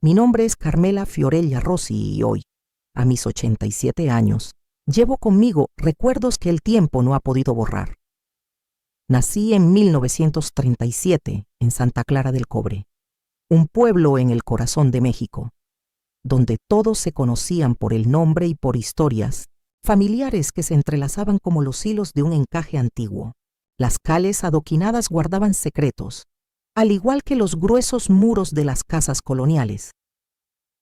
Mi nombre es Carmela Fiorella Rossi y hoy, a mis 87 años, llevo conmigo recuerdos que el tiempo no ha podido borrar. Nací en 1937 en Santa Clara del Cobre, un pueblo en el corazón de México, donde todos se conocían por el nombre y por historias familiares que se entrelazaban como los hilos de un encaje antiguo. Las calles adoquinadas guardaban secretos, al igual que los gruesos muros de las casas coloniales.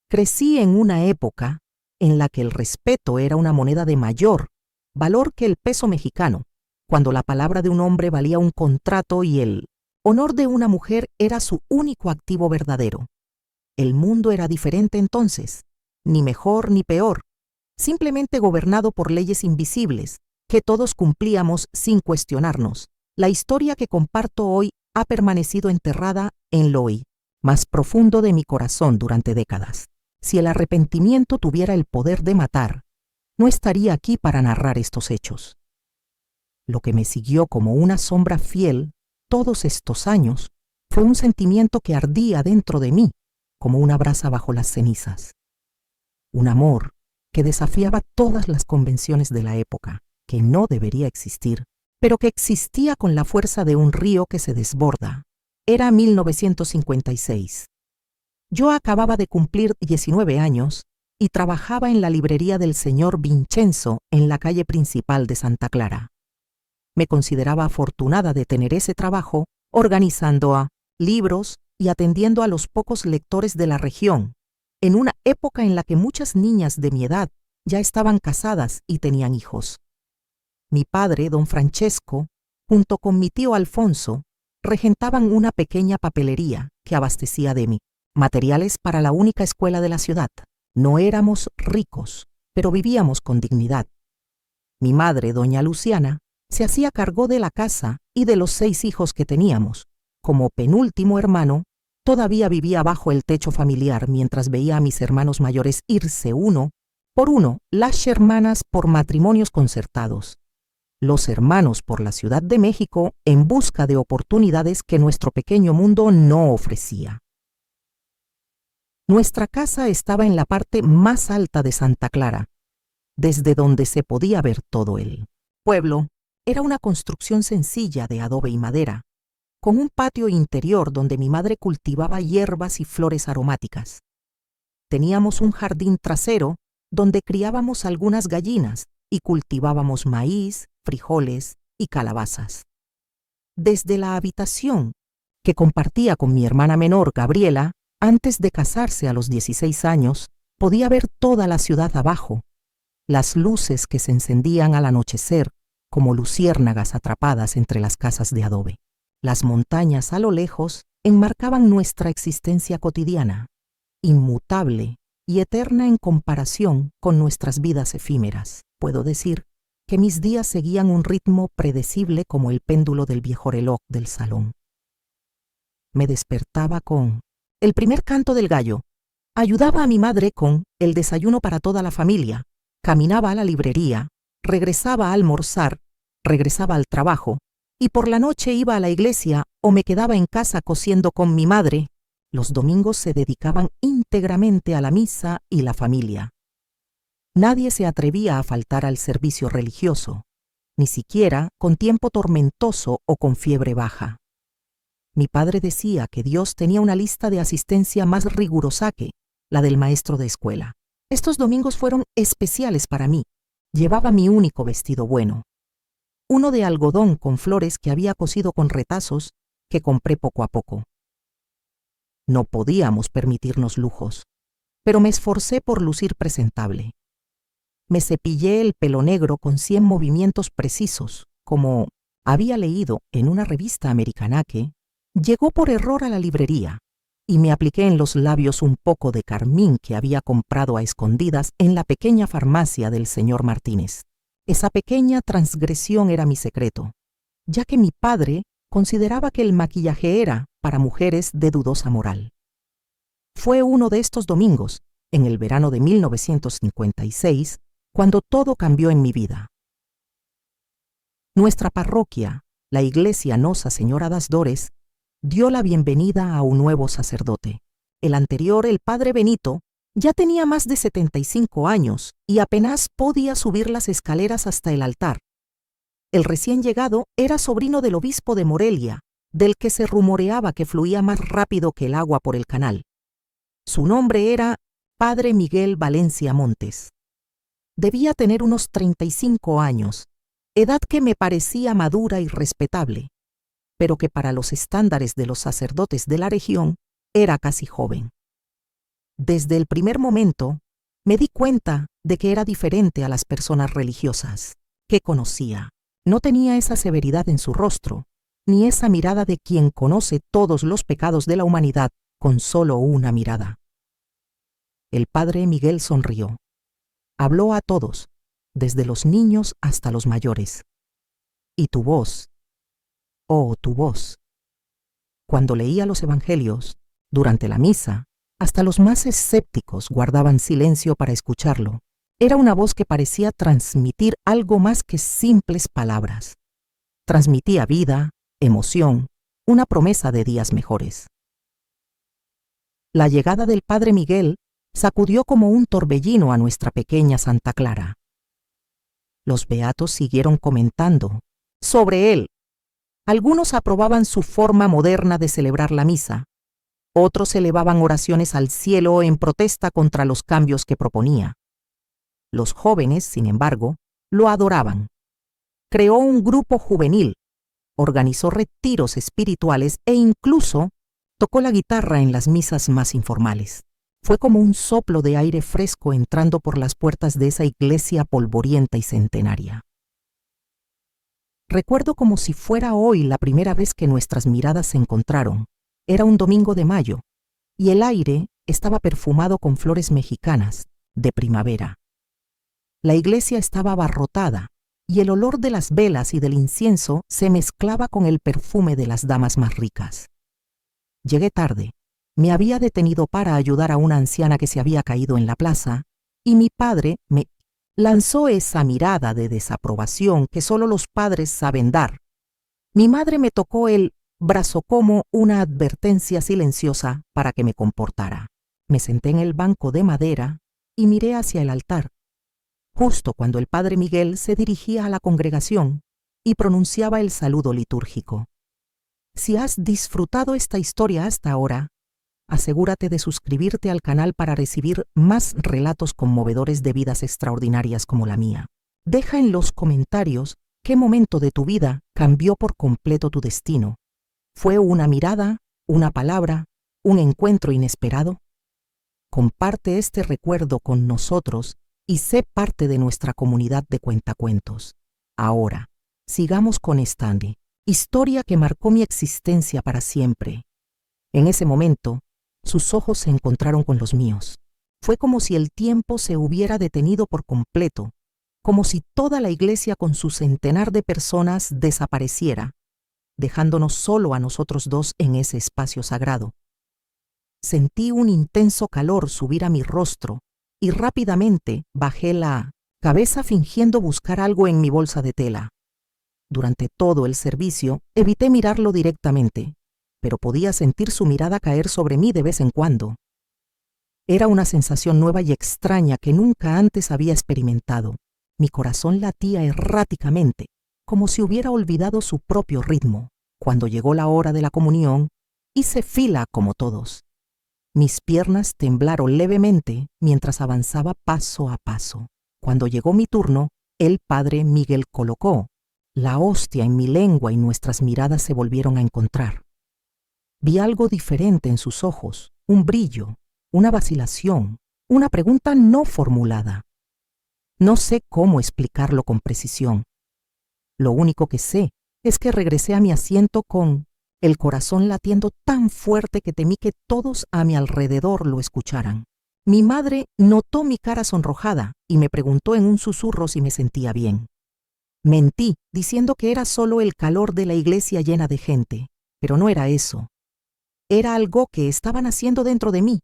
Crecí en una época en la que el respeto era una moneda de mayor valor que el peso mexicano, cuando la palabra de un hombre valía un contrato y el honor de una mujer era su único activo verdadero. El mundo era diferente entonces, ni mejor ni peor, simplemente gobernado por leyes invisibles, que todos cumplíamos sin cuestionarnos. La historia que comparto hoy ha permanecido enterrada en lo más profundo de mi corazón durante décadas. Si el arrepentimiento tuviera el poder de matar, no estaría aquí para narrar estos hechos. Lo que me siguió como una sombra fiel todos estos años fue un sentimiento que ardía dentro de mí, como una brasa bajo las cenizas. Un amor que desafiaba todas las convenciones de la época, que no debería existir, pero que existía con la fuerza de un río que se desborda. Era 1956. Yo acababa de cumplir 19 años y trabajaba en la librería del señor Vincenzo en la calle principal de Santa Clara. Me consideraba afortunada de tener ese trabajo organizando libros y atendiendo a los pocos lectores de la región, en una época en la que muchas niñas de mi edad ya estaban casadas y tenían hijos. Mi padre, don Francesco, junto con mi tío Alfonso, regentaban una pequeña papelería que abastecía de materiales para la única escuela de la ciudad. No éramos ricos, pero vivíamos con dignidad. Mi madre, doña Luciana, se hacía cargo de la casa y de los 6 hijos que teníamos. Como penúltimo hermano, todavía vivía bajo el techo familiar mientras veía a mis hermanos mayores irse uno por uno, las hermanas por matrimonios concertados, los hermanos por la Ciudad de México en busca de oportunidades que nuestro pequeño mundo no ofrecía. Nuestra casa estaba en la parte más alta de Santa Clara, desde donde se podía ver todo el pueblo. Era una construcción sencilla de adobe y madera, con un patio interior donde mi madre cultivaba hierbas y flores aromáticas. Teníamos un jardín trasero donde criábamos algunas gallinas y cultivábamos maíz, frijoles y calabazas. Desde la habitación que compartía con mi hermana menor, Gabriela, antes de casarse a los 16 años, podía ver toda la ciudad abajo, las luces que se encendían al anochecer como luciérnagas atrapadas entre las casas de adobe. Las montañas a lo lejos enmarcaban nuestra existencia cotidiana, inmutable y eterna en comparación con nuestras vidas efímeras. Puedo decir que mis días seguían un ritmo predecible como el péndulo del viejo reloj del salón. Me despertaba con el primer canto del gallo, ayudaba a mi madre con el desayuno para toda la familia, caminaba a la librería, regresaba a almorzar, regresaba al trabajo, y por la noche iba a la iglesia o me quedaba en casa cosiendo con mi madre. Los domingos se dedicaban íntegramente a la misa y la familia. Nadie se atrevía a faltar al servicio religioso, ni siquiera con tiempo tormentoso o con fiebre baja. Mi padre decía que Dios tenía una lista de asistencia más rigurosa que la del maestro de escuela. Estos domingos fueron especiales para mí. Llevaba mi único vestido bueno, uno de algodón con flores que había cosido con retazos que compré poco a poco. No podíamos permitirnos lujos, pero me esforcé por lucir presentable. Me cepillé el pelo negro con 100 movimientos precisos, como había leído en una revista americana que llegó por error a la librería, y me apliqué en los labios un poco de carmín que había comprado a escondidas en la pequeña farmacia del señor Martínez. Esa pequeña transgresión era mi secreto, ya que mi padre consideraba que el maquillaje era para mujeres de dudosa moral. Fue uno de estos domingos, en el verano de 1956, cuando todo cambió en mi vida. Nuestra parroquia, la iglesia Nosa Señora das Dores, dio la bienvenida a un nuevo sacerdote. el anterior, el padre Benito, ya tenía más de 75 años y apenas podía subir las escaleras hasta el altar. El recién llegado era sobrino del obispo de Morelia, del que se rumoreaba que fluía más rápido que el agua por el canal. Su nombre era Padre Miguel Valencia Montes. Debía tener unos 35 años, edad que me parecía madura y respetable, pero que para los estándares de los sacerdotes de la región era casi joven. Desde el primer momento me di cuenta de que era diferente a las personas religiosas que conocía. No tenía esa severidad en su rostro, ni esa mirada de quien conoce todos los pecados de la humanidad con solo una mirada. El padre Miguel sonrió. Habló a todos, desde los niños hasta los mayores. Y tu voz, oh, tu voz. Cuando leía los evangelios, durante la misa, hasta los más escépticos guardaban silencio para escucharlo. Era una voz que parecía transmitir algo más que simples palabras. Transmitía vida, emoción, una promesa de días mejores. La llegada del padre Miguel sacudió como un torbellino a nuestra pequeña Santa Clara. Los beatos siguieron comentando sobre él. Algunos aprobaban su forma moderna de celebrar la misa. Otros elevaban oraciones al cielo en protesta contra los cambios que proponía. Los jóvenes, sin embargo, lo adoraban. Creó un grupo juvenil, organizó retiros espirituales e incluso tocó la guitarra en las misas más informales. Fue como un soplo de aire fresco entrando por las puertas de esa iglesia polvorienta y centenaria. Recuerdo como si fuera hoy la primera vez que nuestras miradas se encontraron. Era un domingo de mayo, y el aire estaba perfumado con flores mexicanas, de primavera. La iglesia estaba abarrotada, y el olor de las velas y del incienso se mezclaba con el perfume de las damas más ricas. Llegué tarde. Me había detenido para ayudar a una anciana que se había caído en la plaza, y mi padre me lanzó esa mirada de desaprobación que solo los padres saben dar. Mi madre me tocó el brazo como una advertencia silenciosa para que me comportara. Me senté en el banco de madera y miré hacia el altar, justo cuando el padre Miguel se dirigía a la congregación y pronunciaba el saludo litúrgico. Si has disfrutado esta historia hasta ahora, asegúrate de suscribirte al canal para recibir más relatos conmovedores de vidas extraordinarias como la mía. Deja en los comentarios qué momento de tu vida cambió por completo tu destino. ¿Fue una mirada, una palabra, un encuentro inesperado? Comparte este recuerdo con nosotros y sé parte de nuestra comunidad de cuentacuentos. Ahora, sigamos con esta historia que marcó mi existencia para siempre. En ese momento, sus ojos se encontraron con los míos. Fue como si el tiempo se hubiera detenido por completo, como si toda la iglesia con su centenar de personas desapareciera, dejándonos solo a nosotros dos en ese espacio sagrado. Sentí un intenso calor subir a mi rostro y rápidamente bajé la cabeza fingiendo buscar algo en mi bolsa de tela. Durante todo el servicio evité mirarlo directamente, pero podía sentir su mirada caer sobre mí de vez en cuando. Era una sensación nueva y extraña que nunca antes había experimentado. Mi corazón latía erráticamente, como si hubiera olvidado su propio ritmo. Cuando llegó la hora de la comunión, hice fila como todos. Mis piernas temblaron levemente mientras avanzaba paso a paso. Cuando llegó mi turno, el padre Miguel colocó la hostia en mi lengua y nuestras miradas se volvieron a encontrar. Vi algo diferente en sus ojos, un brillo, una vacilación, una pregunta no formulada. No sé cómo explicarlo con precisión. Lo único que sé es que regresé a mi asiento con el corazón latiendo tan fuerte que temí que todos a mi alrededor lo escucharan. Mi madre notó mi cara sonrojada y me preguntó en un susurro si me sentía bien. Mentí, diciendo que era solo el calor de la iglesia llena de gente, pero no era eso. Era algo que estaban haciendo dentro de mí,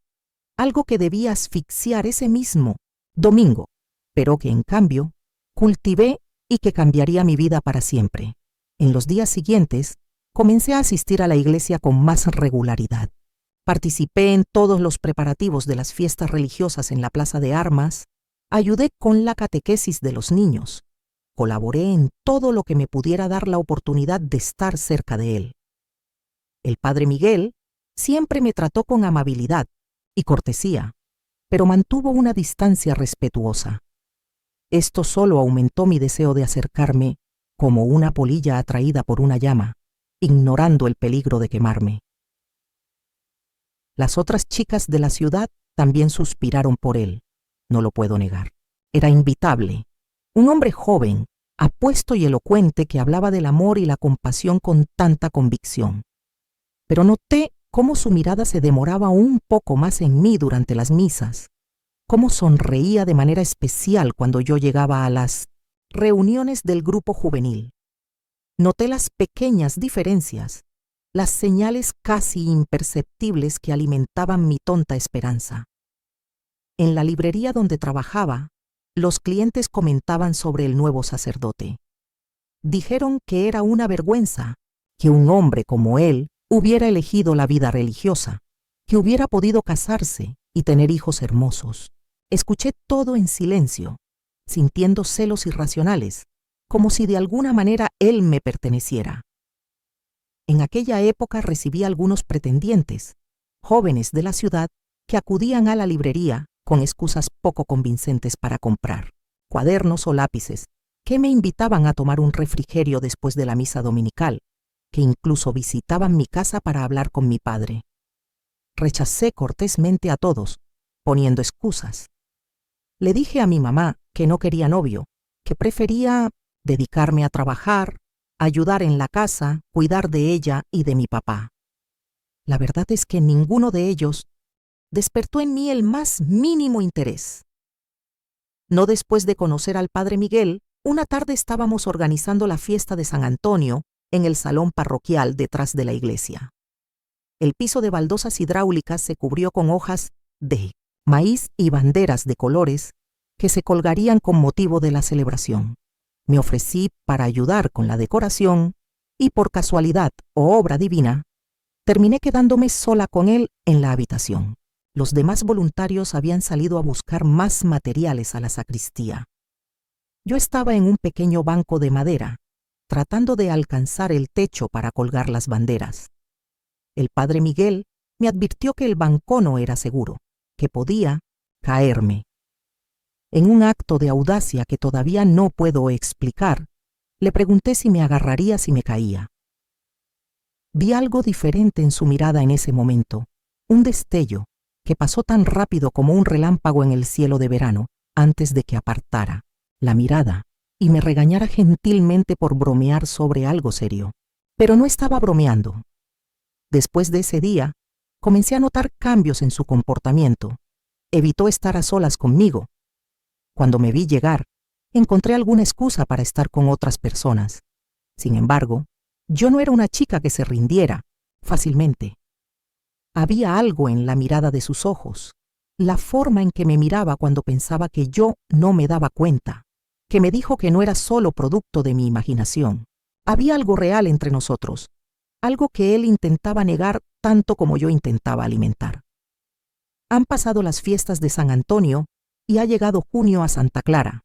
algo que debía asfixiar ese mismo domingo, pero que en cambio cultivé y que cambiaría mi vida para siempre. En los días siguientes, comencé a asistir a la iglesia con más regularidad. Participé en todos los preparativos de las fiestas religiosas en la Plaza de Armas, ayudé con la catequesis de los niños, colaboré en todo lo que me pudiera dar la oportunidad de estar cerca de él. El padre Miguel siempre me trató con amabilidad y cortesía, pero mantuvo una distancia respetuosa. Esto solo aumentó mi deseo de acercarme como una polilla atraída por una llama, ignorando el peligro de quemarme. Las otras chicas de la ciudad también suspiraron por él, no lo puedo negar. Era invitable, un hombre joven, apuesto y elocuente que hablaba del amor y la compasión con tanta convicción. Pero noté cómo su mirada se demoraba un poco más en mí durante las misas, cómo sonreía de manera especial cuando yo llegaba a las reuniones del grupo juvenil. Noté las pequeñas diferencias, las señales casi imperceptibles que alimentaban mi tonta esperanza. En la librería donde trabajaba, los clientes comentaban sobre el nuevo sacerdote. Dijeron que era una vergüenza que un hombre como él hubiera elegido la vida religiosa, que hubiera podido casarse y tener hijos hermosos. Escuché todo en silencio, sintiendo celos irracionales, como si de alguna manera él me perteneciera. En aquella época recibí algunos pretendientes, jóvenes de la ciudad, que acudían a la librería con excusas poco convincentes para comprar cuadernos o lápices, que me invitaban a tomar un refrigerio después de la misa dominical, que incluso visitaban mi casa para hablar con mi padre. Rechacé cortésmente a todos, poniendo excusas. Le dije a mi mamá que no quería novio, que prefería dedicarme a trabajar, ayudar en la casa, cuidar de ella y de mi papá. La verdad es que ninguno de ellos despertó en mí el más mínimo interés. No después de conocer al padre Miguel, una tarde estábamos organizando la fiesta de San Antonio en el salón parroquial detrás de la iglesia. El piso de baldosas hidráulicas se cubrió con hojas de maíz y banderas de colores que se colgarían con motivo de la celebración. Me ofrecí para ayudar con la decoración y por casualidad o obra divina, terminé quedándome sola con él en la habitación. Los demás voluntarios habían salido a buscar más materiales a la sacristía. Yo estaba en un pequeño banco de madera, tratando de alcanzar el techo para colgar las banderas. El padre Miguel me advirtió que el banco no era seguro, que podía caerme. En un acto de audacia que todavía no puedo explicar, le pregunté si me agarraría si me caía. Vi algo diferente en su mirada en ese momento, un destello que pasó tan rápido como un relámpago en el cielo de verano antes de que apartara la mirada y me regañara gentilmente por bromear sobre algo serio. Pero no estaba bromeando. Después de ese día, comencé a notar cambios en su comportamiento. Evitó estar a solas conmigo. Cuando me vi llegar, encontré alguna excusa para estar con otras personas. Sin embargo, yo no era una chica que se rindiera fácilmente. Había algo en la mirada de sus ojos, la forma en que me miraba cuando pensaba que yo no me daba cuenta, que me dijo que no era solo producto de mi imaginación. Había algo real entre nosotros, algo que él intentaba negar tanto como yo intentaba alimentar. Han pasado las fiestas de San Antonio y ha llegado junio a Santa Clara,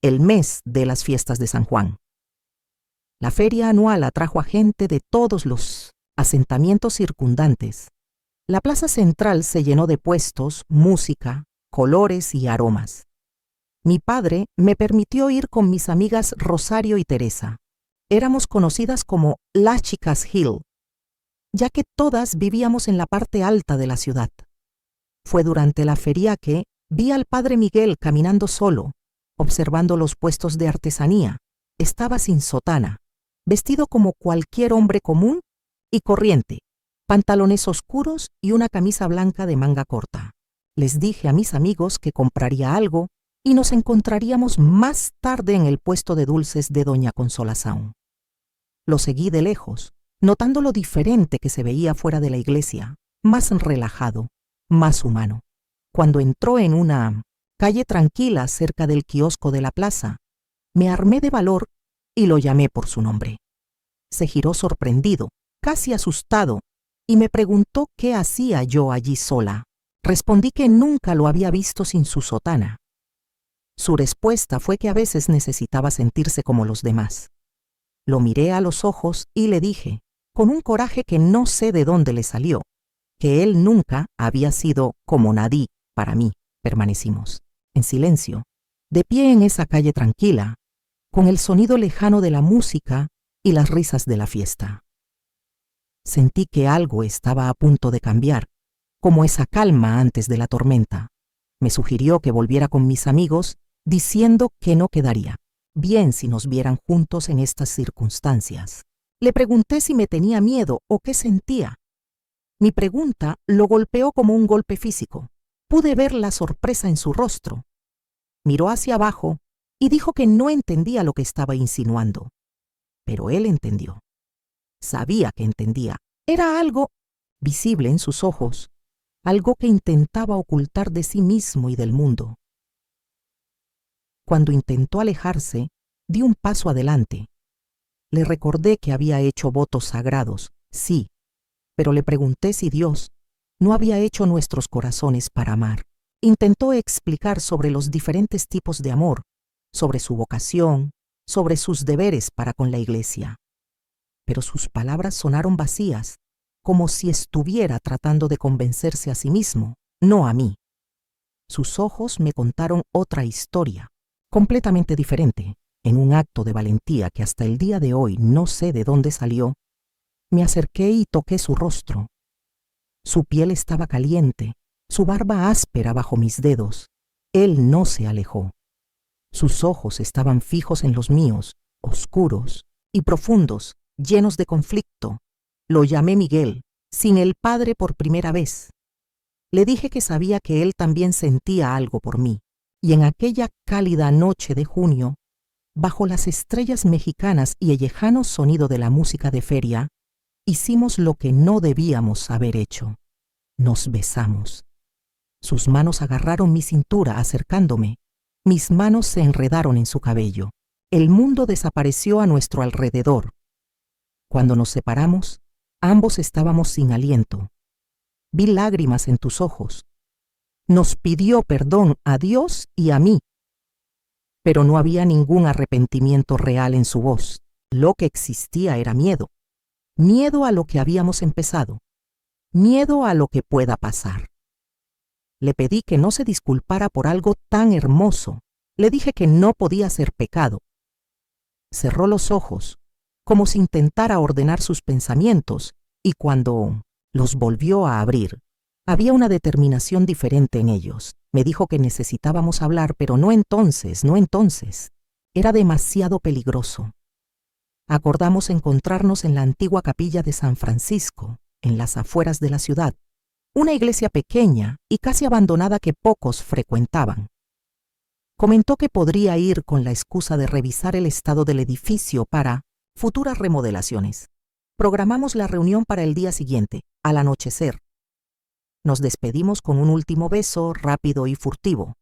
el mes de las fiestas de San Juan. La feria anual atrajo a gente de todos los asentamientos circundantes. La plaza central se llenó de puestos, música, colores y aromas. Mi padre me permitió ir con mis amigas Rosario y Teresa. Éramos conocidas como las Chicas Hill, ya que todas vivíamos en la parte alta de la ciudad. Fue durante la feria que vi al padre Miguel caminando solo, observando los puestos de artesanía. Estaba sin sotana, vestido como cualquier hombre común y corriente, pantalones oscuros y una camisa blanca de manga corta. Les dije a mis amigos que compraría algo y nos encontraríamos más tarde en el puesto de dulces de Doña Consolación. Lo seguí de lejos, notando lo diferente que se veía fuera de la iglesia, más relajado, más humano. Cuando entró en una calle tranquila cerca del kiosco de la plaza, me armé de valor y lo llamé por su nombre. Se giró sorprendido, casi asustado, y me preguntó qué hacía yo allí sola. Respondí que nunca lo había visto sin su sotana. Su respuesta fue que a veces necesitaba sentirse como los demás. Lo miré a los ojos y le dije, con un coraje que no sé de dónde le salió, que él nunca había sido como nadie para mí. Permanecimos, en silencio, de pie en esa calle tranquila, con el sonido lejano de la música y las risas de la fiesta. Sentí que algo estaba a punto de cambiar, como esa calma antes de la tormenta. Me sugirió que volviera con mis amigos, diciendo que no quedaría bien si nos vieran juntos en estas circunstancias. Le pregunté si me tenía miedo o qué sentía. Mi pregunta lo golpeó como un golpe físico. Pude ver la sorpresa en su rostro. Miró hacia abajo y dijo que no entendía lo que estaba insinuando. Pero él entendió. Sabía que entendía. Era algo visible en sus ojos, algo que intentaba ocultar de sí mismo y del mundo. Cuando intentó alejarse, di un paso adelante. Le recordé que había hecho votos sagrados, sí, pero le pregunté si Dios no había hecho nuestros corazones para amar. Intentó explicar sobre los diferentes tipos de amor, sobre su vocación, sobre sus deberes para con la iglesia. Pero sus palabras sonaron vacías, como si estuviera tratando de convencerse a sí mismo, no a mí. Sus ojos me contaron otra historia, completamente diferente. En un acto de valentía que hasta el día de hoy no sé de dónde salió, me acerqué y toqué su rostro. Su piel estaba caliente, su barba áspera bajo mis dedos. Él no se alejó. Sus ojos estaban fijos en los míos, oscuros y profundos, llenos de conflicto. Lo llamé Miguel, sin el padre por primera vez. Le dije que sabía que él también sentía algo por mí, y en aquella cálida noche de junio, bajo las estrellas mexicanas y el lejano sonido de la música de feria, hicimos lo que no debíamos haber hecho. Nos besamos. Sus manos agarraron mi cintura acercándome. Mis manos se enredaron en su cabello. El mundo desapareció a nuestro alrededor. Cuando nos separamos, ambos estábamos sin aliento. Vi lágrimas en tus ojos. Nos pidió perdón a Dios y a mí. Pero no había ningún arrepentimiento real en su voz. Lo que existía era miedo. Miedo a lo que habíamos empezado. Miedo a lo que pueda pasar. Le pedí que no se disculpara por algo tan hermoso. Le dije que no podía ser pecado. Cerró los ojos, como si intentara ordenar sus pensamientos, y cuando los volvió a abrir, había una determinación diferente en ellos. Me dijo que necesitábamos hablar, pero no entonces. Era demasiado peligroso. Acordamos encontrarnos en la antigua capilla de San Francisco, en las afueras de la ciudad, una iglesia pequeña y casi abandonada que pocos frecuentaban. Comentó que podría ir con la excusa de revisar el estado del edificio para futuras remodelaciones. Programamos la reunión para el día siguiente, al anochecer. Nos despedimos con un último beso rápido y furtivo.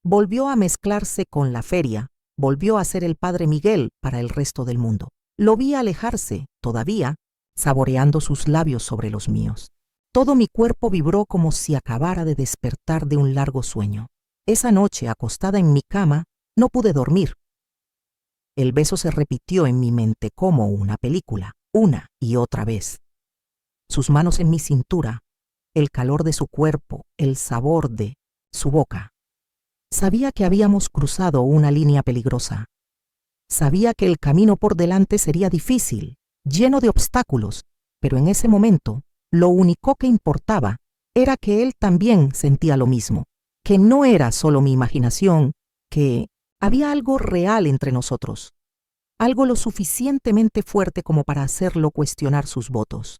Volvió a mezclarse con la feria, volvió a ser el padre Miguel para el resto del mundo. Lo vi alejarse, todavía, saboreando sus labios sobre los míos. Todo mi cuerpo vibró como si acabara de despertar de un largo sueño. Esa noche, acostada en mi cama, no pude dormir. El beso se repitió en mi mente como una película, una y otra vez. Sus manos en mi cintura, el calor de su cuerpo, el sabor de su boca. Sabía que habíamos cruzado una línea peligrosa. Sabía que el camino por delante sería difícil, lleno de obstáculos, pero en ese momento, lo único que importaba era que él también sentía lo mismo, que no era solo mi imaginación, que había algo real entre nosotros, algo lo suficientemente fuerte como para hacerlo cuestionar sus votos.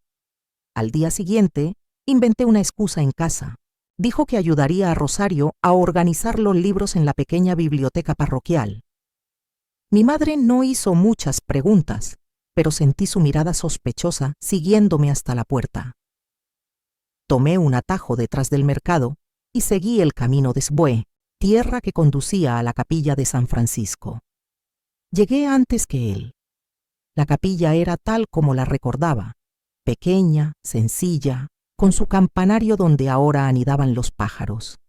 Al día siguiente, inventé una excusa en casa. Dijo que ayudaría a Rosario a organizar los libros en la pequeña biblioteca parroquial. Mi madre no hizo muchas preguntas, pero sentí su mirada sospechosa siguiéndome hasta la puerta. Tomé un atajo detrás del mercado y seguí el camino de Sbue, tierra que conducía a la capilla de San Francisco. Llegué antes que él. La capilla era tal como la recordaba, pequeña, sencilla, con su campanario donde ahora anidaban los pájaros.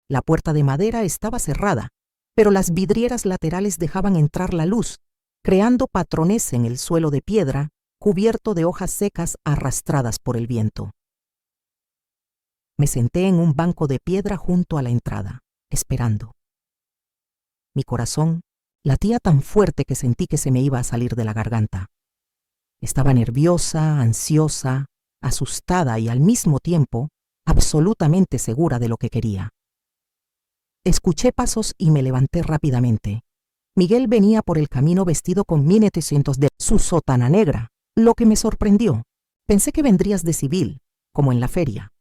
La puerta de madera estaba cerrada, pero las vidrieras laterales dejaban entrar la luz, creando patrones en el suelo de piedra, cubierto de hojas secas arrastradas por el viento. Me senté en un banco de piedra junto a la entrada, esperando. Mi corazón latía tan fuerte que sentí que se me iba a salir de la garganta. Estaba nerviosa, ansiosa, asustada y al mismo tiempo absolutamente segura de lo que quería. Escuché pasos y me levanté rápidamente. Miguel venía por el camino vestido con 1900 de su sotana negra, lo que me sorprendió. Pensé que vendrías de civil, como en la feria.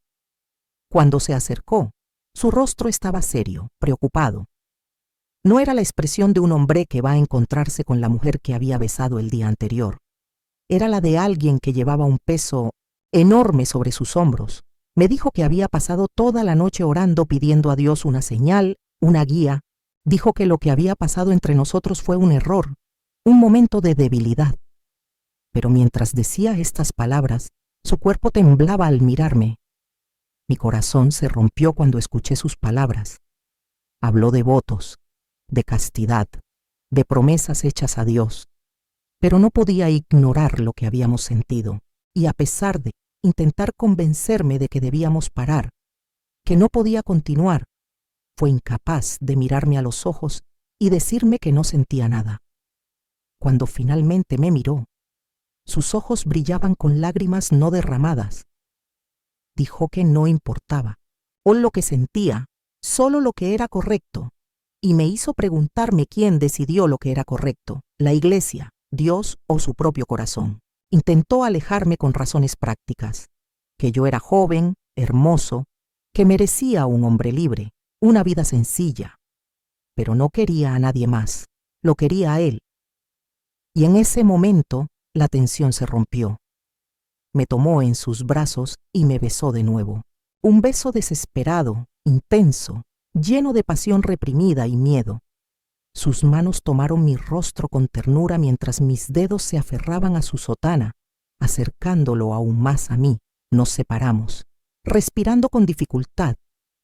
Cuando se acercó, su rostro estaba serio, preocupado. No era la expresión de un hombre que va a encontrarse con la mujer que había besado el día anterior. Era la de alguien que llevaba un peso enorme sobre sus hombros. Me dijo que había pasado toda la noche orando pidiendo a Dios una señal, una guía. Dijo que lo que había pasado entre nosotros fue un error, un momento de debilidad. Pero mientras decía estas palabras, su cuerpo temblaba al mirarme. Mi corazón se rompió cuando escuché sus palabras. Habló de votos, de castidad, de promesas hechas a Dios. Pero no podía ignorar lo que habíamos sentido, y a pesar de intentar convencerme de que debíamos parar, que no podía continuar, fue incapaz de mirarme a los ojos y decirme que no sentía nada. Cuando finalmente me miró, sus ojos brillaban con lágrimas no derramadas. Dijo que no importaba, o lo que sentía, solo lo que era correcto, y me hizo preguntarme quién decidió lo que era correcto, la iglesia, Dios o su propio corazón. Intentó alejarme con razones prácticas, que yo era joven, hermoso, que merecía un hombre libre, una vida sencilla, pero no quería a nadie más, lo quería a él. Y en ese momento la tensión se rompió. Me tomó en sus brazos y me besó de nuevo. Un beso desesperado, intenso, lleno de pasión reprimida y miedo. Sus manos tomaron mi rostro con ternura mientras mis dedos se aferraban a su sotana, acercándolo aún más a mí. Nos separamos, respirando con dificultad,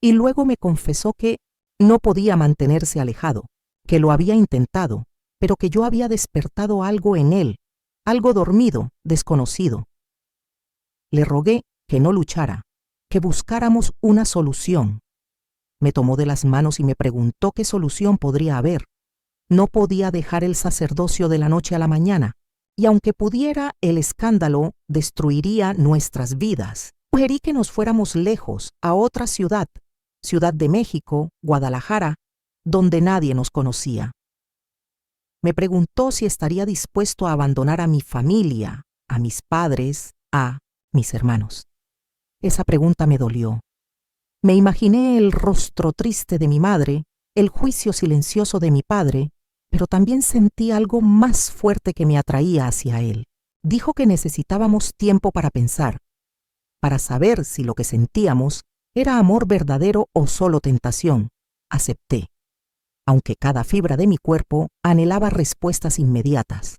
y luego me confesó que no podía mantenerse alejado, que lo había intentado, pero que yo había despertado algo en él, algo dormido, desconocido. Le rogué que no luchara, que buscáramos una solución. Me tomó de las manos y me preguntó qué solución podría haber. No podía dejar el sacerdocio de la noche a la mañana, y aunque pudiera, el escándalo destruiría nuestras vidas. Sugerí que nos fuéramos lejos, a otra ciudad, Ciudad de México, Guadalajara, donde nadie nos conocía. Me preguntó si estaría dispuesto a abandonar a mi familia, a mis padres, a mis hermanos. Esa pregunta me dolió. Me imaginé el rostro triste de mi madre, el juicio silencioso de mi padre, pero también sentí algo más fuerte que me atraía hacia él. Dijo que necesitábamos tiempo para pensar, para saber si lo que sentíamos era amor verdadero o solo tentación. Acepté, aunque cada fibra de mi cuerpo anhelaba respuestas inmediatas.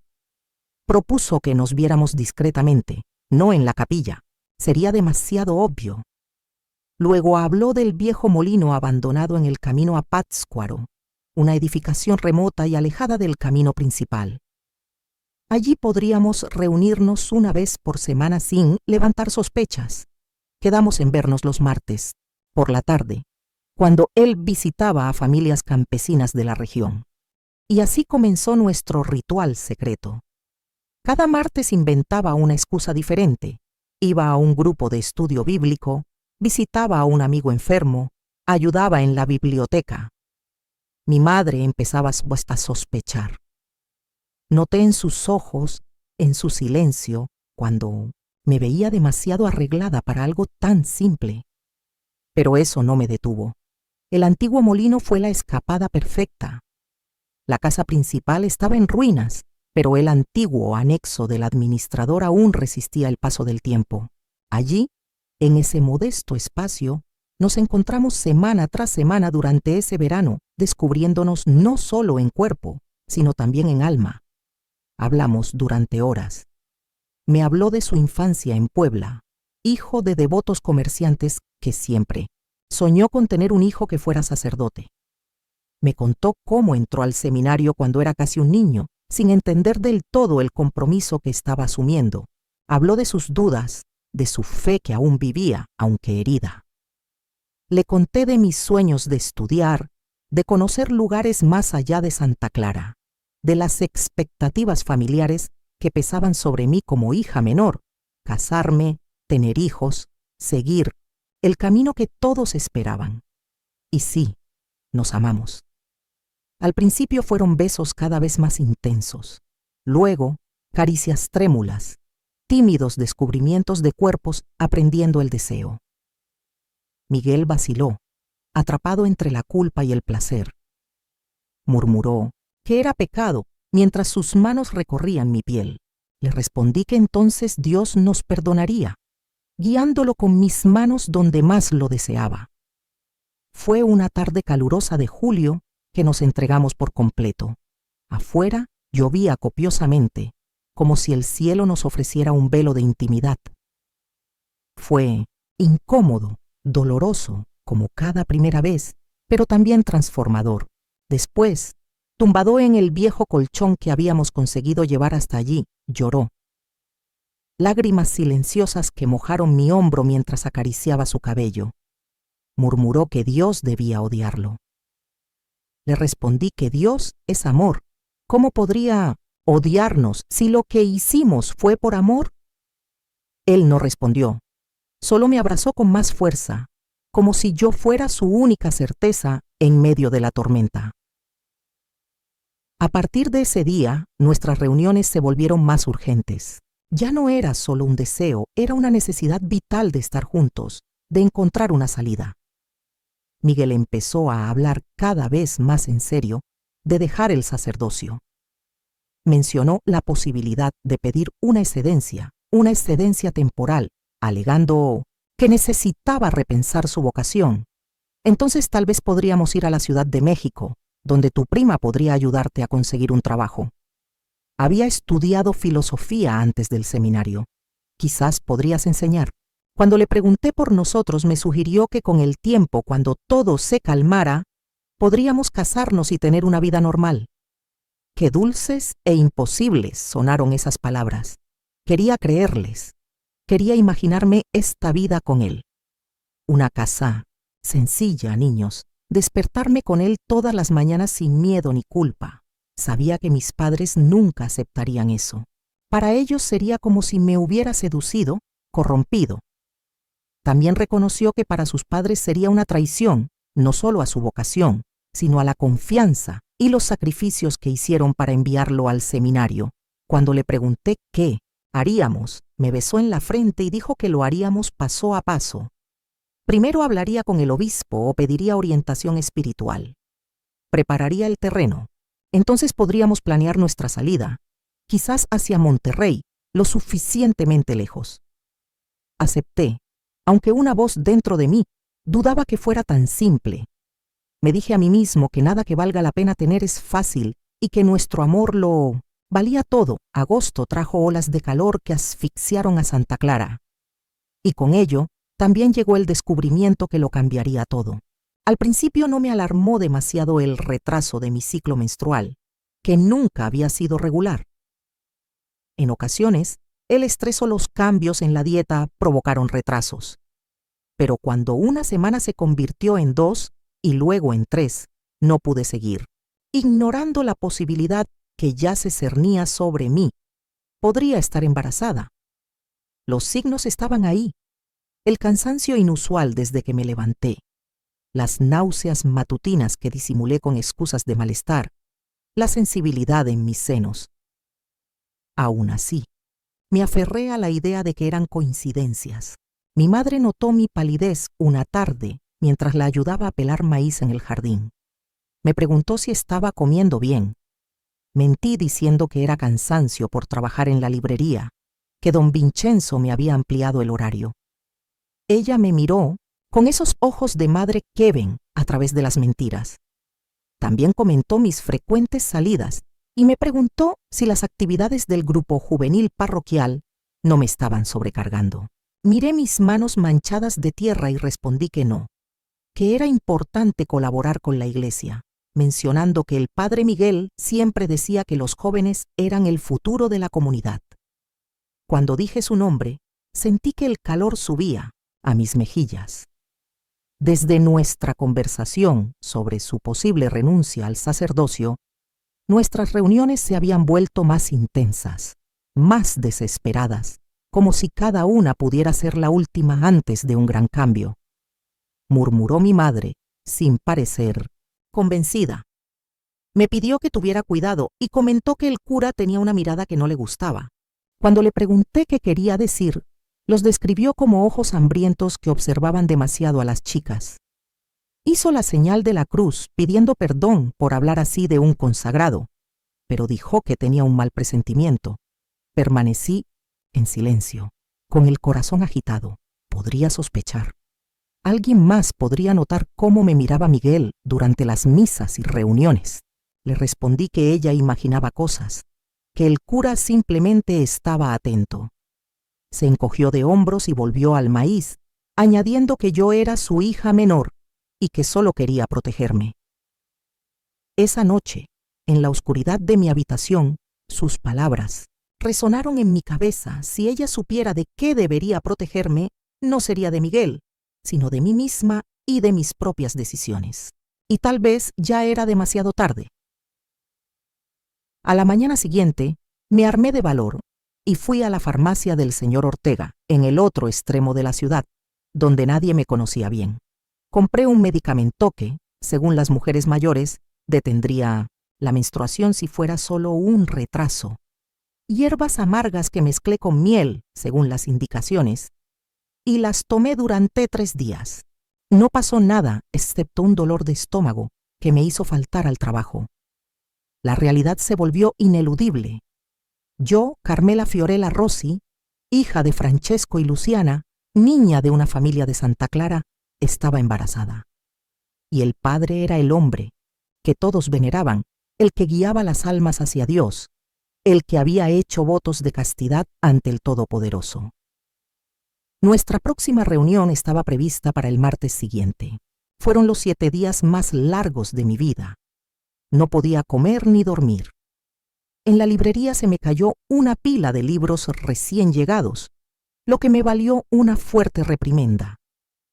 Propuso que nos viéramos discretamente, no en la capilla. Sería demasiado obvio. Luego habló del viejo molino abandonado en el camino a Pátzcuaro, una edificación remota y alejada del camino principal. Allí podríamos reunirnos una vez por semana sin levantar sospechas. Quedamos en vernos los martes, por la tarde, cuando él visitaba a familias campesinas de la región. Y así comenzó nuestro ritual secreto. Cada martes inventaba una excusa diferente. Iba a un grupo de estudio bíblico, visitaba a un amigo enfermo, ayudaba en la biblioteca. Mi madre empezaba a sospechar. Noté en sus ojos, en su silencio, cuando me veía demasiado arreglada para algo tan simple. Pero eso no me detuvo. El antiguo molino fue la escapada perfecta. La casa principal estaba en ruinas, pero el antiguo anexo del administrador aún resistía el paso del tiempo. Allí, en ese modesto espacio, nos encontramos semana tras semana durante ese verano, descubriéndonos no solo en cuerpo, sino también en alma. Hablamos durante horas. Me habló de su infancia en Puebla, hijo de devotos comerciantes que siempre soñó con tener un hijo que fuera sacerdote. Me contó cómo entró al seminario cuando era casi un niño, sin entender del todo el compromiso que estaba asumiendo. Habló de sus dudas, de su fe que aún vivía, aunque herida. Le conté de mis sueños de estudiar, de conocer lugares más allá de Santa Clara, de las expectativas familiares que pesaban sobre mí como hija menor, casarme, tener hijos, seguir el camino que todos esperaban. Y sí, nos amamos. Al principio fueron besos cada vez más intensos, luego caricias trémulas, tímidos descubrimientos de cuerpos aprendiendo el deseo. Miguel vaciló, atrapado entre la culpa y el placer. Murmuró que era pecado mientras sus manos recorrían mi piel. Le respondí que entonces Dios nos perdonaría, guiándolo con mis manos donde más lo deseaba. Fue una tarde calurosa de julio que nos entregamos por completo. Afuera llovía copiosamente, como si el cielo nos ofreciera un velo de intimidad. Fue incómodo, doloroso, como cada primera vez, pero también transformador. Después, tumbado en el viejo colchón que habíamos conseguido llevar hasta allí, lloró. Lágrimas silenciosas que mojaron mi hombro mientras acariciaba su cabello. Murmuró que Dios debía odiarlo. Le respondí que Dios es amor. ¿Cómo podría odiarnos si lo que hicimos fue por amor? Él no respondió. Solo me abrazó con más fuerza, como si yo fuera su única certeza en medio de la tormenta. A partir de ese día, nuestras reuniones se volvieron más urgentes. Ya no era solo un deseo, era una necesidad vital de estar juntos, de encontrar una salida. Miguel empezó a hablar cada vez más en serio de dejar el sacerdocio. Mencionó la posibilidad de pedir una excedencia temporal, alegando que necesitaba repensar su vocación. Entonces tal vez podríamos ir a la Ciudad de México, donde tu prima podría ayudarte a conseguir un trabajo. Había estudiado filosofía antes del seminario. Quizás podrías enseñar. Cuando le pregunté por nosotros, me sugirió que con el tiempo, cuando todo se calmara, podríamos casarnos y tener una vida normal. Qué dulces e imposibles sonaron esas palabras. Quería creerles. Quería imaginarme esta vida con él. Una casa sencilla, niños. Despertarme con él todas las mañanas sin miedo ni culpa. Sabía que mis padres nunca aceptarían eso. Para ellos sería como si me hubiera seducido, corrompido. También reconoció que para sus padres sería una traición, no solo a su vocación, sino a la confianza y los sacrificios que hicieron para enviarlo al seminario. Cuando le pregunté qué haríamos, me besó en la frente y dijo que lo haríamos paso a paso. Primero hablaría con el obispo o pediría orientación espiritual. Prepararía el terreno. Entonces podríamos planear nuestra salida, quizás hacia Monterrey, lo suficientemente lejos. Acepté, aunque una voz dentro de mí dudaba que fuera tan simple. Me dije a mí mismo que nada que valga la pena tener es fácil y que nuestro amor lo valía todo. Agosto trajo olas de calor que asfixiaron a Santa Clara. Y con ello también llegó el descubrimiento que lo cambiaría todo. Al principio no me alarmó demasiado el retraso de mi ciclo menstrual, que nunca había sido regular. En ocasiones, el estrés o los cambios en la dieta provocaron retrasos. Pero cuando una semana se convirtió en 2 y luego en 3, no pude seguir, ignorando la posibilidad que ya se cernía sobre mí. Podría estar embarazada. Los signos estaban ahí. El cansancio inusual desde que me levanté. Las náuseas matutinas que disimulé con excusas de malestar, la sensibilidad en mis senos. Aún así, me aferré a la idea de que eran coincidencias. Mi madre notó mi palidez una tarde mientras la ayudaba a pelar maíz en el jardín. Me preguntó si estaba comiendo bien. Mentí diciendo que era cansancio por trabajar en la librería, que don Vincenzo me había ampliado el horario. Ella me miró con esos ojos de madre que ven a través de las mentiras. También comentó mis frecuentes salidas y me preguntó si las actividades del grupo juvenil parroquial no me estaban sobrecargando. Miré mis manos manchadas de tierra y respondí que no, que era importante colaborar con la iglesia, mencionando que el padre Miguel siempre decía que los jóvenes eran el futuro de la comunidad. Cuando dije su nombre, sentí que el calor subía a mis mejillas. Desde nuestra conversación sobre su posible renuncia al sacerdocio, nuestras reuniones se habían vuelto más intensas, más desesperadas, como si cada una pudiera ser la última antes de un gran cambio. Murmuró mi madre, sin parecer convencida. Me pidió que tuviera cuidado y comentó que el cura tenía una mirada que no le gustaba. Cuando le pregunté qué quería decir, los describió como ojos hambrientos que observaban demasiado a las chicas. Hizo la señal de la cruz pidiendo perdón por hablar así de un consagrado, pero dijo que tenía un mal presentimiento. Permanecí en silencio, con el corazón agitado. Podría sospechar. Alguien más podría notar cómo me miraba Miguel durante las misas y reuniones. Le respondí que ella imaginaba cosas, que el cura simplemente estaba atento. Se encogió de hombros y volvió al maíz, añadiendo que yo era su hija menor y que solo quería protegerme. Esa noche, en la oscuridad de mi habitación, sus palabras resonaron en mi cabeza. Si ella supiera de qué debería protegerme, no sería de Miguel, sino de mí misma y de mis propias decisiones. Y tal vez ya era demasiado tarde. A la mañana siguiente, me armé de valor y fui a la farmacia del señor Ortega, en el otro extremo de la ciudad, donde nadie me conocía bien. Compré un medicamento que, según las mujeres mayores, detendría la menstruación si fuera solo un retraso. Hierbas amargas que mezclé con miel, según las indicaciones, y las tomé durante 3 días. No pasó nada excepto un dolor de estómago que me hizo faltar al trabajo. La realidad se volvió ineludible. Yo, Carmela Fiorella Rossi, hija de Francesco y Luciana, niña de una familia de Santa Clara, estaba embarazada. Y el padre era el hombre que todos veneraban, el que guiaba las almas hacia Dios, el que había hecho votos de castidad ante el Todopoderoso. Nuestra próxima reunión estaba prevista para el martes siguiente. Fueron los 7 días más largos de mi vida. No podía comer ni dormir. En la librería se me cayó una pila de libros recién llegados, lo que me valió una fuerte reprimenda.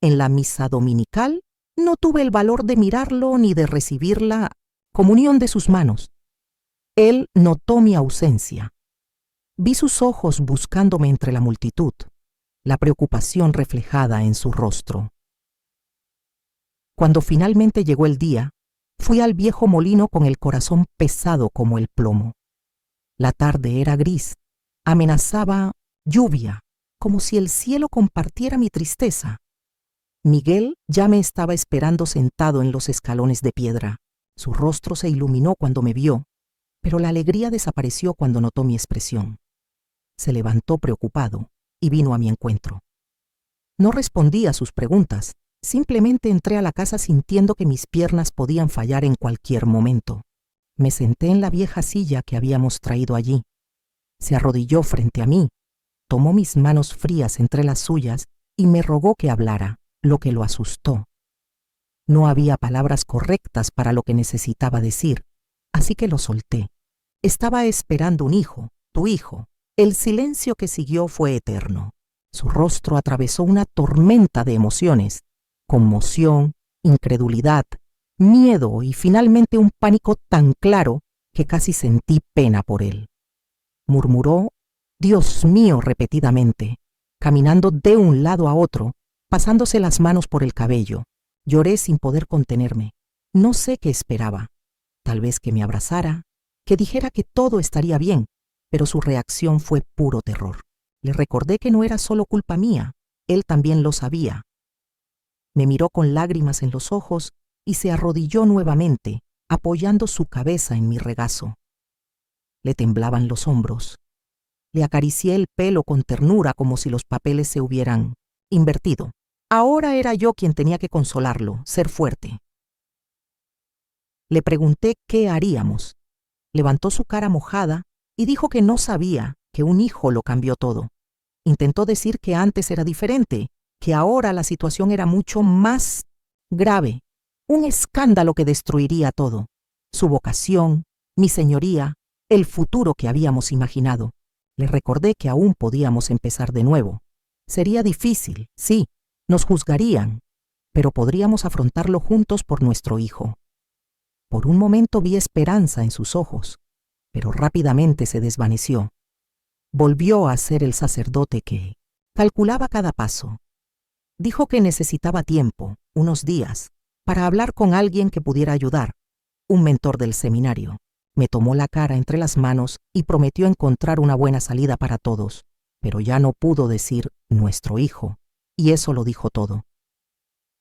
En la misa dominical no tuve el valor de mirarlo ni de recibir la comunión de sus manos. Él notó mi ausencia. Vi sus ojos buscándome entre la multitud, la preocupación reflejada en su rostro. Cuando finalmente llegó el día, fui al viejo molino con el corazón pesado como el plomo. La tarde era gris, amenazaba lluvia, como si el cielo compartiera mi tristeza. Miguel ya me estaba esperando sentado en los escalones de piedra. Su rostro se iluminó cuando me vio, pero la alegría desapareció cuando notó mi expresión. Se levantó preocupado y vino a mi encuentro. No respondí a sus preguntas, simplemente entré a la casa sintiendo que mis piernas podían fallar en cualquier momento. Me senté en la vieja silla que habíamos traído allí. Se arrodilló frente a mí, tomó mis manos frías entre las suyas y me rogó que hablara, lo que lo asustó. No había palabras correctas para lo que necesitaba decir, así que lo solté. Estaba esperando un hijo, tu hijo. El silencio que siguió fue eterno. Su rostro atravesó una tormenta de emociones, conmoción, incredulidad, miedo y finalmente un pánico tan claro que casi sentí pena por él. Murmuró, Dios mío, repetidamente, caminando de un lado a otro, pasándose las manos por el cabello. Lloré sin poder contenerme. No sé qué esperaba. Tal vez que me abrazara, que dijera que todo estaría bien, pero su reacción fue puro terror. Le recordé que no era solo culpa mía, él también lo sabía. Me miró con lágrimas en los ojos y se arrodilló nuevamente, apoyando su cabeza en mi regazo. Le temblaban los hombros. Le acaricié el pelo con ternura como si los papeles se hubieran invertido. Ahora era yo quien tenía que consolarlo, ser fuerte. Le pregunté qué haríamos. Levantó su cara mojada y dijo que no sabía, que un hijo lo cambió todo. Intentó decir que antes era diferente, que ahora la situación era mucho más grave, un escándalo que destruiría todo, su vocación, mi señoría, el futuro que habíamos imaginado. Le recordé que aún podíamos empezar de nuevo. Sería difícil, sí, nos juzgarían, pero podríamos afrontarlo juntos por nuestro hijo. Por un momento vi esperanza en sus ojos, pero rápidamente se desvaneció. Volvió a ser el sacerdote que calculaba cada paso. Dijo que necesitaba tiempo, unos días, para hablar con alguien que pudiera ayudar, un mentor del seminario. Me tomó la cara entre las manos y prometió encontrar una buena salida para todos, pero ya no pudo decir nuestro hijo, y eso lo dijo todo.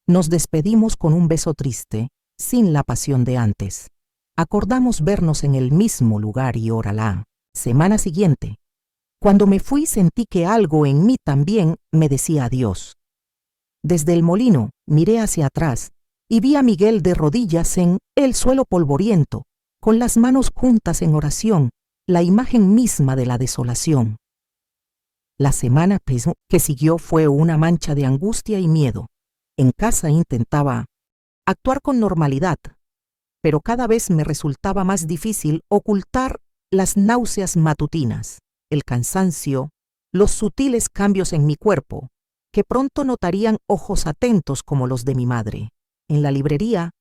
Nos despedimos con un beso triste, sin la pasión de antes. Acordamos vernos en el mismo lugar y hora la semana siguiente. Cuando me fui sentí que algo en mí también me decía adiós. Desde el molino miré hacia atrás y vi a Miguel de rodillas en el suelo polvoriento, con las manos juntas en oración, la imagen misma de la desolación. La semana que siguió fue una mancha de angustia y miedo. En casa intentaba actuar con normalidad, pero cada vez me resultaba más difícil ocultar las náuseas matutinas, el cansancio, los sutiles cambios en mi cuerpo, que pronto notarían ojos atentos como los de mi madre. En la librería,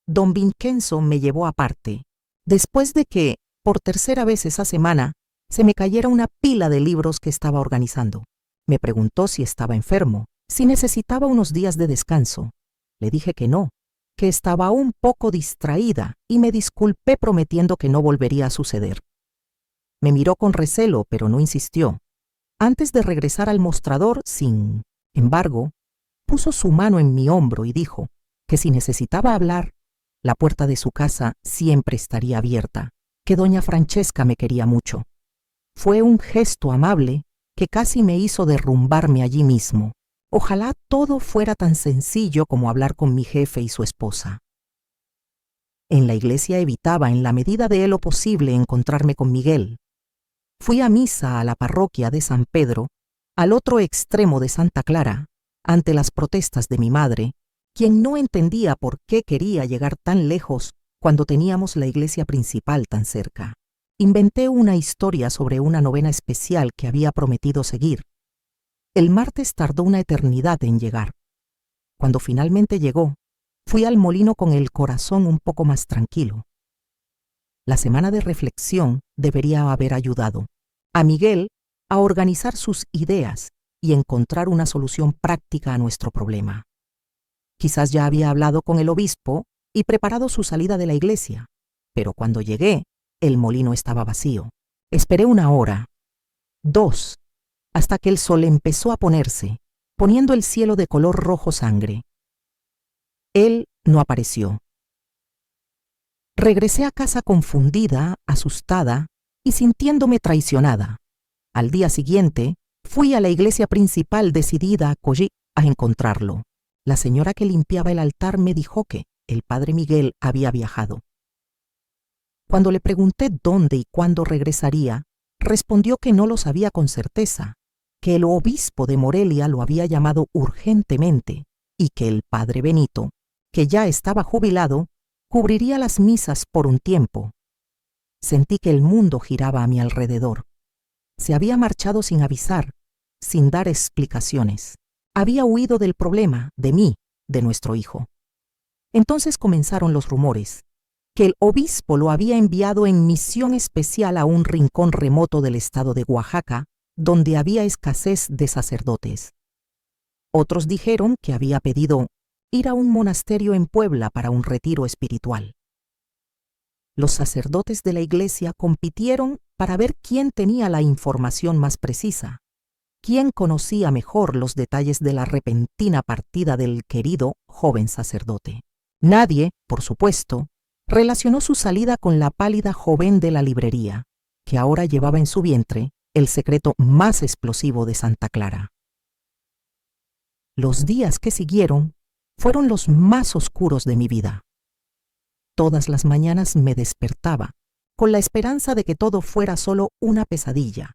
don Vincenzo me llevó aparte, después de que, por tercera vez esa semana, se me cayera una pila de libros que estaba organizando. Me preguntó si estaba enfermo, si necesitaba unos días de descanso. Le dije que no, que estaba un poco distraída y me disculpé prometiendo que no volvería a suceder. Me miró con recelo, pero no insistió. Antes de regresar al mostrador, sin embargo, puso su mano en mi hombro y dijo que si necesitaba hablar, la puerta de su casa siempre estaría abierta, que doña Francesca me quería mucho. Fue un gesto amable que casi me hizo derrumbarme allí mismo. Ojalá todo fuera tan sencillo como hablar con mi jefe y su esposa. En la iglesia evitaba, en la medida de lo posible, encontrarme con Miguel. Fui a misa a la parroquia de San Pedro, al otro extremo de Santa Clara, ante las protestas de mi madre, quien no entendía por qué quería llegar tan lejos cuando teníamos la iglesia principal tan cerca. Inventé una historia sobre una novena especial que había prometido seguir. El martes tardó una eternidad en llegar. Cuando finalmente llegó, fui al molino con el corazón un poco más tranquilo. La semana de reflexión debería haber ayudado a Miguel a organizar sus ideas y encontrar una solución práctica a nuestro problema. Quizás ya había hablado con el obispo y preparado su salida de la iglesia, pero cuando llegué, el molino estaba vacío. Esperé 1 hora, 2, hasta que el sol empezó a ponerse, poniendo el cielo de color rojo sangre. Él no apareció. Regresé a casa confundida, asustada y sintiéndome traicionada. Al día siguiente, fui a la iglesia principal decidida a encontrarlo. La señora que limpiaba el altar me dijo que el padre Miguel había viajado. Cuando le pregunté dónde y cuándo regresaría, respondió que no lo sabía con certeza, que el obispo de Morelia lo había llamado urgentemente y que el padre Benito, que ya estaba jubilado, cubriría las misas por un tiempo. Sentí que el mundo giraba a mi alrededor. Se había marchado sin avisar, sin dar explicaciones. Había huido del problema, de mí, de nuestro hijo. Entonces comenzaron los rumores, que el obispo lo había enviado en misión especial a un rincón remoto del estado de Oaxaca, donde había escasez de sacerdotes. Otros dijeron que había pedido ir a un monasterio en Puebla para un retiro espiritual. Los sacerdotes de la iglesia compitieron para ver quién tenía la información más precisa, quién conocía mejor los detalles de la repentina partida del querido joven sacerdote. Nadie, por supuesto, relacionó su salida con la pálida joven de la librería, que ahora llevaba en su vientre el secreto más explosivo de Santa Clara. Los días que siguieron fueron los más oscuros de mi vida. Todas las mañanas me despertaba, con la esperanza de que todo fuera solo una pesadilla,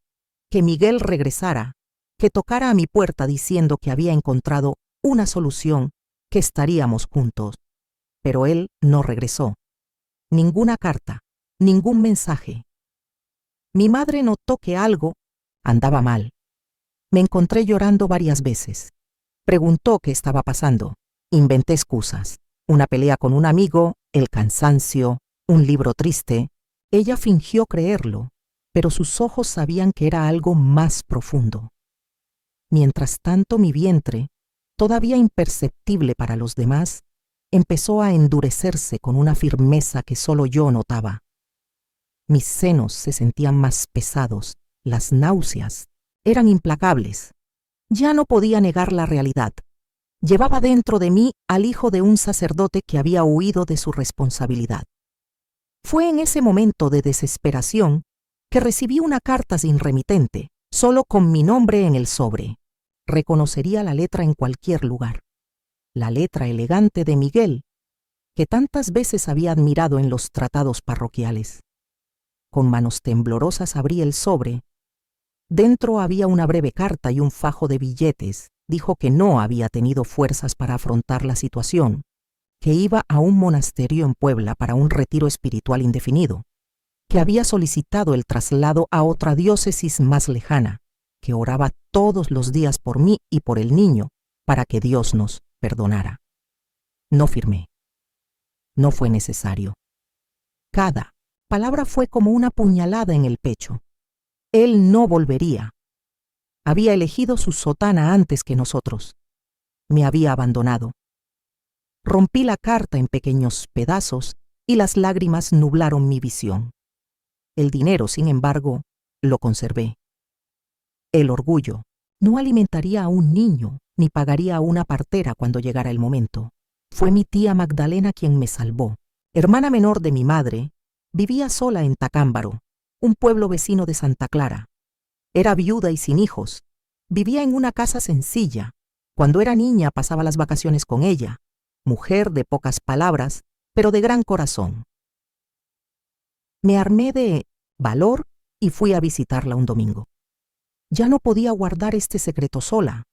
que Miguel regresara, que tocara a mi puerta diciendo que había encontrado una solución, que estaríamos juntos. Pero él no regresó. Ninguna carta, ningún mensaje. Mi madre notó que algo andaba mal. Me encontré llorando varias veces. Preguntó qué estaba pasando. Inventé excusas. Una pelea con un amigo, el cansancio, un libro triste. Ella fingió creerlo, pero sus ojos sabían que era algo más profundo. Mientras tanto, mi vientre, todavía imperceptible para los demás, empezó a endurecerse con una firmeza que solo yo notaba. Mis senos se sentían más pesados, las náuseas eran implacables. Ya no podía negar la realidad. Llevaba dentro de mí al hijo de un sacerdote que había huido de su responsabilidad. Fue en ese momento de desesperación que recibí una carta sin remitente, solo con mi nombre en el sobre. Reconocería la letra en cualquier lugar. La letra elegante de Miguel, que tantas veces había admirado en los tratados parroquiales. Con manos temblorosas abrí el sobre. Dentro había una breve carta y un fajo de billetes. Dijo que no había tenido fuerzas para afrontar la situación, que iba a un monasterio en Puebla para un retiro espiritual indefinido, que había solicitado el traslado a otra diócesis más lejana, que oraba todos los días por mí y por el niño, para que Dios nos perdonara. No firmé. No fue necesario. Cada palabra fue como una puñalada en el pecho. Él no volvería. Había elegido su sotana antes que nosotros. Me había abandonado. Rompí la carta en pequeños pedazos y las lágrimas nublaron mi visión. El dinero, sin embargo, lo conservé. El orgullo. No alimentaría a un niño ni pagaría a una partera cuando llegara el momento. Fue mi tía Magdalena quien me salvó. Hermana menor de mi madre, vivía sola en Tacámbaro, un pueblo vecino de Santa Clara. Era viuda y sin hijos. Vivía en una casa sencilla. Cuando era niña pasaba las vacaciones con ella, mujer de pocas palabras, pero de gran corazón. Me armé de valor y fui a visitarla un domingo. Ya no podía guardar este secreto sola.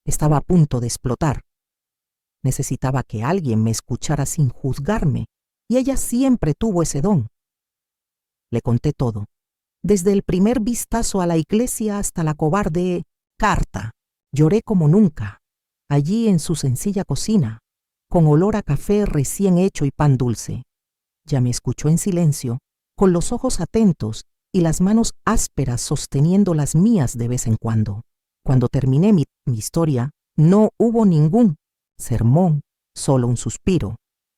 Estaba a punto de explotar. Necesitaba que alguien me escuchara sin juzgarme, y ella siempre tuvo ese don. Le conté todo, desde el primer vistazo a la iglesia hasta la cobarde carta. Lloré como nunca, allí en su sencilla cocina, con olor a café recién hecho y pan dulce. Ya me escuchó en silencio, con los ojos atentos y las manos ásperas sosteniendo las mías de vez en cuando. Cuando terminé mi historia, no hubo ningún sermón, solo un suspiro,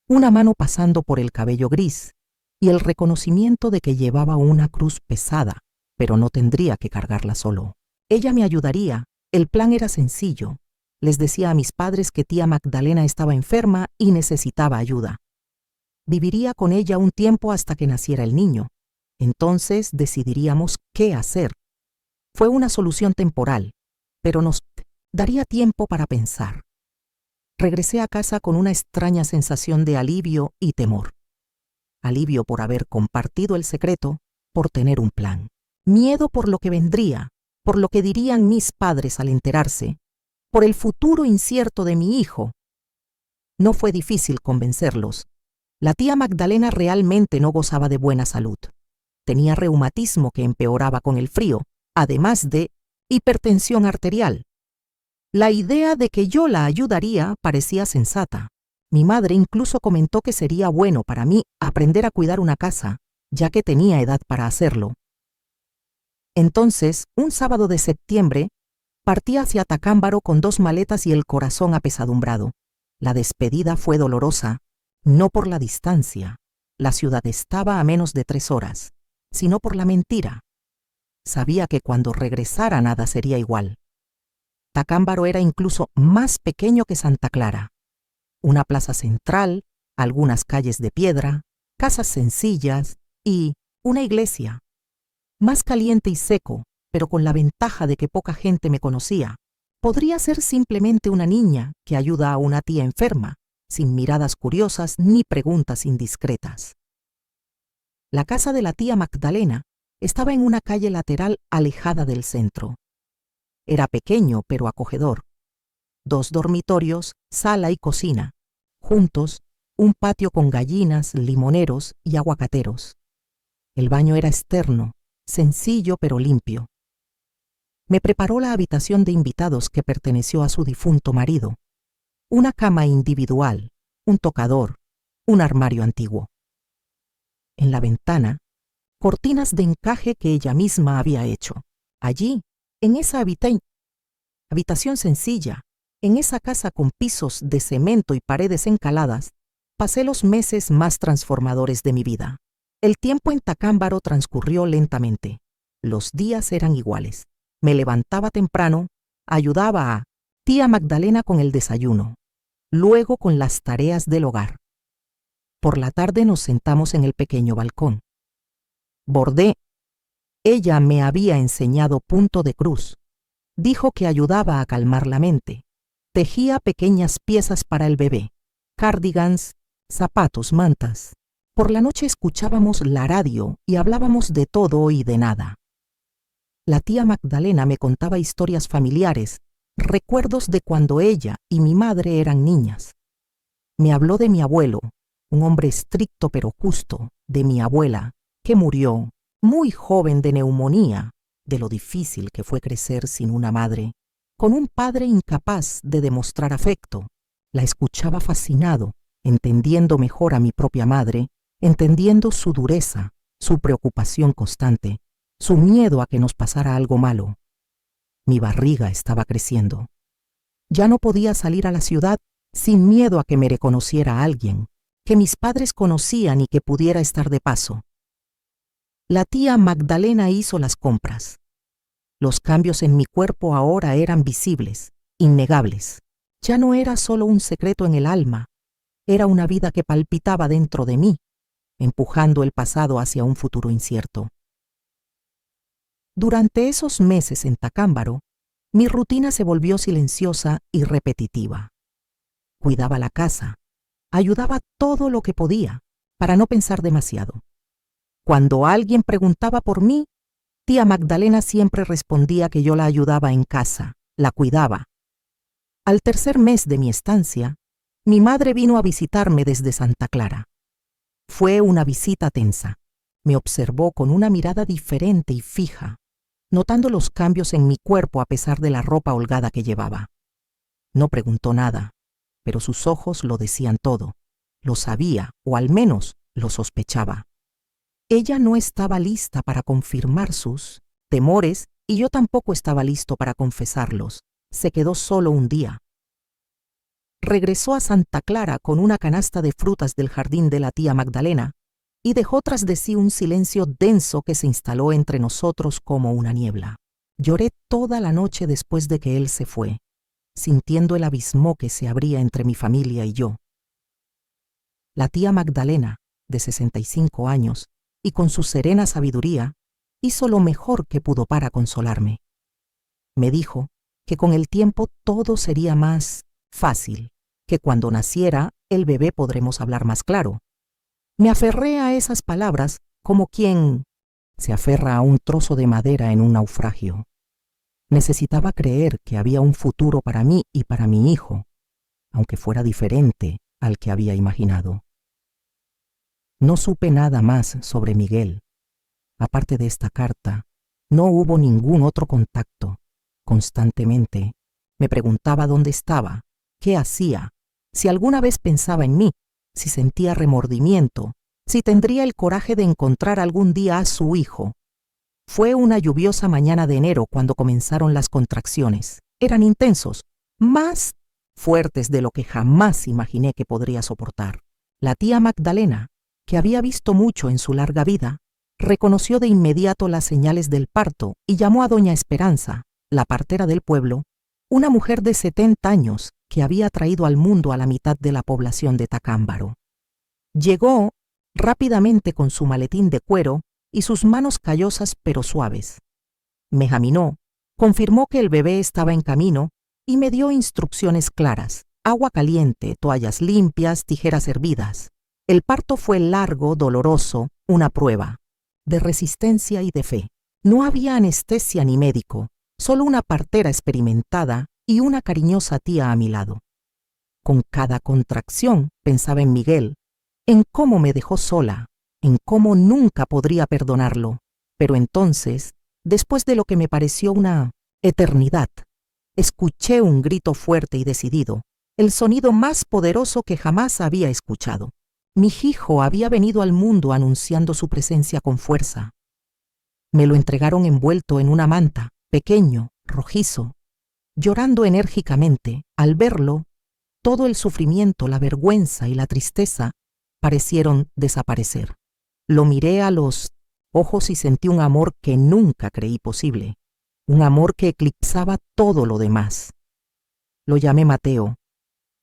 una mano pasando por el cabello gris y el reconocimiento de que llevaba una cruz pesada, pero no tendría que cargarla solo. Ella me ayudaría. El plan era sencillo. Les decía a mis padres que tía Magdalena estaba enferma y necesitaba ayuda. Viviría con ella un tiempo hasta que naciera el niño. Entonces decidiríamos qué hacer. Fue una solución temporal, pero nos daría tiempo para pensar. Regresé a casa con una extraña sensación de alivio y temor. Alivio por haber compartido el secreto, por tener un plan. Miedo por lo que vendría, por lo que dirían mis padres al enterarse, por el futuro incierto de mi hijo. No fue difícil convencerlos. La tía Magdalena realmente no gozaba de buena salud. Tenía reumatismo que empeoraba con el frío, además de hipertensión arterial. La idea de que yo la ayudaría parecía sensata. Mi madre incluso comentó que sería bueno para mí aprender a cuidar una casa, ya que tenía edad para hacerlo. Entonces, un sábado de septiembre, partí hacia Tacámbaro con 2 maletas y el corazón apesadumbrado. La despedida fue dolorosa, no por la distancia. La ciudad estaba a menos de 3 horas, sino por la mentira. Sabía que cuando regresara nada sería igual. Tacámbaro era incluso más pequeño que Santa Clara. Una plaza central, algunas calles de piedra, casas sencillas y una iglesia. Más caliente y seco, pero con la ventaja de que poca gente me conocía. Podría ser simplemente una niña que ayuda a una tía enferma, sin miradas curiosas ni preguntas indiscretas. La casa de la tía Magdalena estaba en una calle lateral alejada del centro. Era pequeño pero acogedor. 2 dormitorios, sala y cocina. Juntos, un patio con gallinas, limoneros y aguacateros. El baño era externo, sencillo pero limpio. Me preparó la habitación de invitados que perteneció a su difunto marido. Una cama individual, un tocador, un armario antiguo. En la ventana, cortinas de encaje que ella misma había hecho. Allí, en esa habitación sencilla, en esa casa con pisos de cemento y paredes encaladas, pasé los meses más transformadores de mi vida. El tiempo en Tacámbaro transcurrió lentamente. Los días eran iguales. Me levantaba temprano, ayudaba a tía Magdalena con el desayuno, luego con las tareas del hogar. Por la tarde nos sentamos en el pequeño balcón. Bordé. Ella me había enseñado punto de cruz. Dijo que ayudaba a calmar la mente. Tejía pequeñas piezas para el bebé, cardigans, zapatos, mantas. Por la noche escuchábamos la radio y hablábamos de todo y de nada. La tía Magdalena me contaba historias familiares, recuerdos de cuando ella y mi madre eran niñas. Me habló de mi abuelo, un hombre estricto pero justo, de mi abuela, que murió muy joven de neumonía, de lo difícil que fue crecer sin una madre, con un padre incapaz de demostrar afecto. La escuchaba fascinado, entendiendo mejor a mi propia madre, entendiendo su dureza, su preocupación constante, su miedo a que nos pasara algo malo. Mi barriga estaba creciendo. Ya no podía salir a la ciudad sin miedo a que me reconociera alguien, que mis padres conocían y que pudiera estar de paso. La tía Magdalena hizo las compras. Los cambios en mi cuerpo ahora eran visibles, innegables. Ya no era solo un secreto en el alma, era una vida que palpitaba dentro de mí, empujando el pasado hacia un futuro incierto. Durante esos meses en Tacámbaro, mi rutina se volvió silenciosa y repetitiva. Cuidaba la casa, ayudaba todo lo que podía, para no pensar demasiado. Cuando alguien preguntaba por mí, tía Magdalena siempre respondía que yo la ayudaba en casa, la cuidaba. Al tercer mes de mi estancia, mi madre vino a visitarme desde Santa Clara. Fue una visita tensa. Me observó con una mirada diferente y fija, notando los cambios en mi cuerpo a pesar de la ropa holgada que llevaba. No preguntó nada, pero sus ojos lo decían todo. Lo sabía, o al menos lo sospechaba. Ella no estaba lista para confirmar sus temores y yo tampoco estaba listo para confesarlos. Se quedó solo un día. Regresó a Santa Clara con una canasta de frutas del jardín de la tía Magdalena y dejó tras de sí un silencio denso que se instaló entre nosotros como una niebla. Lloré toda la noche después de que él se fue, sintiendo el abismo que se abría entre mi familia y yo. La tía Magdalena, de 65 años, y con su serena sabiduría, hizo lo mejor que pudo para consolarme. Me dijo que con el tiempo todo sería más fácil, que cuando naciera el bebé podremos hablar más claro. Me aferré a esas palabras como quien se aferra a un trozo de madera en un naufragio. Necesitaba creer que había un futuro para mí y para mi hijo, aunque fuera diferente al que había imaginado. No supe nada más sobre Miguel. Aparte de esta carta, no hubo ningún otro contacto. Constantemente me preguntaba dónde estaba, qué hacía, si alguna vez pensaba en mí, si sentía remordimiento, si tendría el coraje de encontrar algún día a su hijo. Fue una lluviosa mañana de enero cuando comenzaron las contracciones. Eran intensos, más fuertes de lo que jamás imaginé que podría soportar. La tía Magdalena, que había visto mucho en su larga vida, reconoció de inmediato las señales del parto y llamó a doña Esperanza, la partera del pueblo, una mujer de 70 años que había traído al mundo a la mitad de la población de Tacámbaro. Llegó rápidamente con su maletín de cuero y sus manos callosas pero suaves. Me examinó, confirmó que el bebé estaba en camino y me dio instrucciones claras: agua caliente, toallas limpias, tijeras hervidas. El parto fue largo, doloroso, una prueba de resistencia y de fe. No había anestesia ni médico, solo una partera experimentada y una cariñosa tía a mi lado. Con cada contracción pensaba en Miguel, en cómo me dejó sola, en cómo nunca podría perdonarlo. Pero entonces, después de lo que me pareció una eternidad, escuché un grito fuerte y decidido, el sonido más poderoso que jamás había escuchado. Mi hijo había venido al mundo anunciando su presencia con fuerza. Me lo entregaron envuelto en una manta, pequeño, rojizo. Llorando enérgicamente, al verlo, todo el sufrimiento, la vergüenza y la tristeza parecieron desaparecer. Lo miré a los ojos y sentí un amor que nunca creí posible, un amor que eclipsaba todo lo demás. Lo llamé Mateo,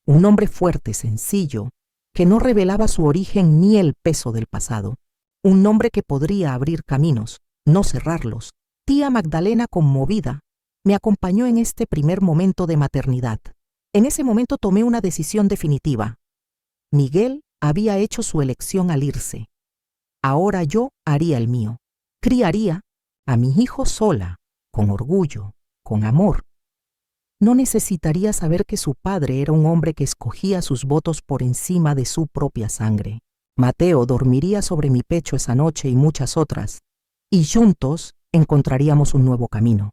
un hombre fuerte, sencillo, que no revelaba su origen ni el peso del pasado, un nombre que podría abrir caminos, no cerrarlos. Tía Magdalena, conmovida, me acompañó en este primer momento de maternidad. En ese momento tomé una decisión definitiva. Miguel había hecho su elección al irse. Ahora yo haría el mío. Criaría a mi hijo sola, con orgullo, con amor. No necesitaría saber que su padre era un hombre que escogía sus votos por encima de su propia sangre. Mateo dormiría sobre mi pecho esa noche y muchas otras, y juntos encontraríamos un nuevo camino.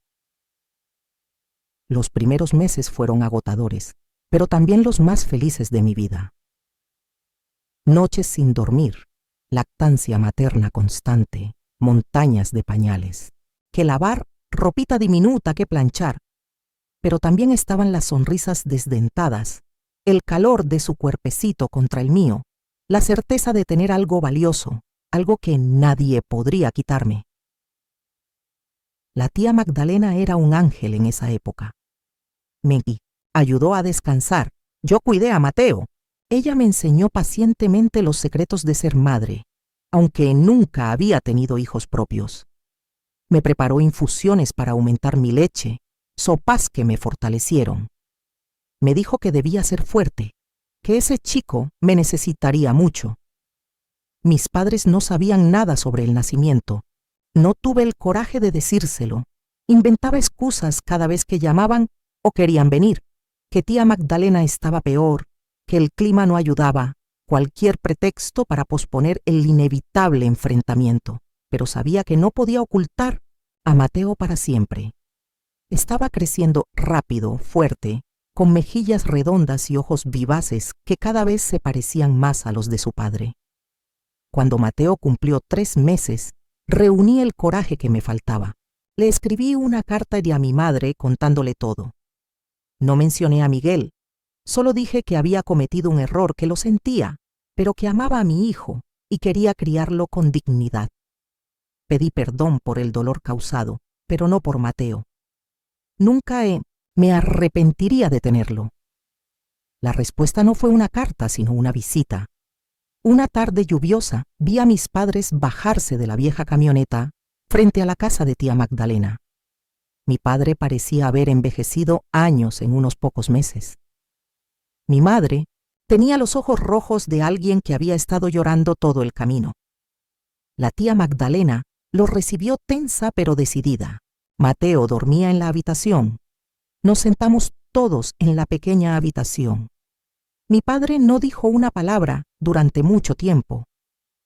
Los primeros meses fueron agotadores, pero también los más felices de mi vida. Noches sin dormir, lactancia materna constante, montañas de pañales, que lavar, ropita diminuta que planchar, pero también estaban las sonrisas desdentadas, el calor de su cuerpecito contra el mío, la certeza de tener algo valioso, algo que nadie podría quitarme. La tía Magdalena era un ángel en esa época. Me ayudó a descansar, yo cuidé a Mateo. Ella me enseñó pacientemente los secretos de ser madre, aunque nunca había tenido hijos propios. Me preparó infusiones para aumentar mi leche, sopas que me fortalecieron. Me dijo que debía ser fuerte, que ese chico me necesitaría mucho. Mis padres no sabían nada sobre el nacimiento. No tuve el coraje de decírselo. Inventaba excusas cada vez que llamaban o querían venir, que tía Magdalena estaba peor, que el clima no ayudaba, cualquier pretexto para posponer el inevitable enfrentamiento. Pero sabía que no podía ocultar a Mateo para siempre. Estaba creciendo rápido, fuerte, con mejillas redondas y ojos vivaces que cada vez se parecían más a los de su padre. Cuando Mateo cumplió 3 meses, reuní el coraje que me faltaba. Le escribí una carta a mi madre contándole todo. No mencioné a Miguel, solo dije que había cometido un error, que lo sentía, pero que amaba a mi hijo y quería criarlo con dignidad. Pedí perdón por el dolor causado, pero no por Mateo. Nunca me arrepentiría de tenerlo. La respuesta no fue una carta, sino una visita. Una tarde lluviosa vi a mis padres bajarse de la vieja camioneta frente a la casa de tía Magdalena. Mi padre parecía haber envejecido años en unos pocos meses. Mi madre tenía los ojos rojos de alguien que había estado llorando todo el camino. La tía Magdalena los recibió tensa pero decidida. Mateo dormía en la habitación. Nos sentamos todos en la pequeña habitación. Mi padre no dijo una palabra durante mucho tiempo.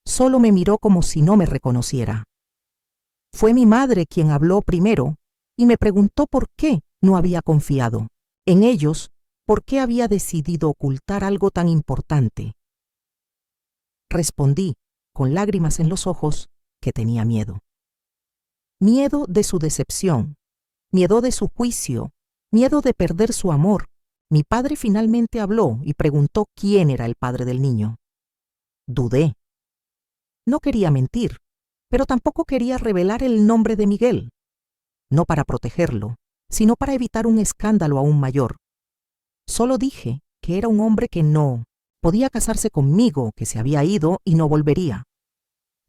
Solo me miró como si no me reconociera. Fue mi madre quien habló primero y me preguntó por qué no había confiado en ellos, por qué había decidido ocultar algo tan importante. Respondí, con lágrimas en los ojos, que tenía miedo. Miedo de su decepción, miedo de su juicio, miedo de perder su amor. Mi padre finalmente habló y preguntó quién era el padre del niño. Dudé. No quería mentir, pero tampoco quería revelar el nombre de Miguel. No para protegerlo, sino para evitar un escándalo aún mayor. Solo dije que era un hombre que no podía casarse conmigo, que se había ido y no volvería.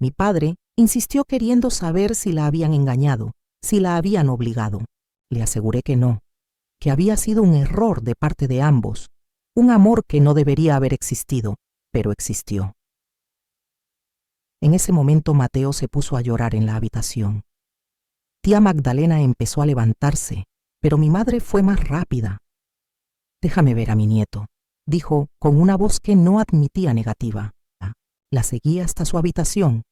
Mi padre insistió queriendo saber si la habían engañado, si la habían obligado. Le aseguré que no, que había sido un error de parte de ambos, un amor que no debería haber existido, pero existió. En ese momento Mateo se puso a llorar en la habitación. Tía Magdalena empezó a levantarse, pero mi madre fue más rápida. «Déjame ver a mi nieto», dijo con una voz que no admitía negativa. La seguí hasta su habitación,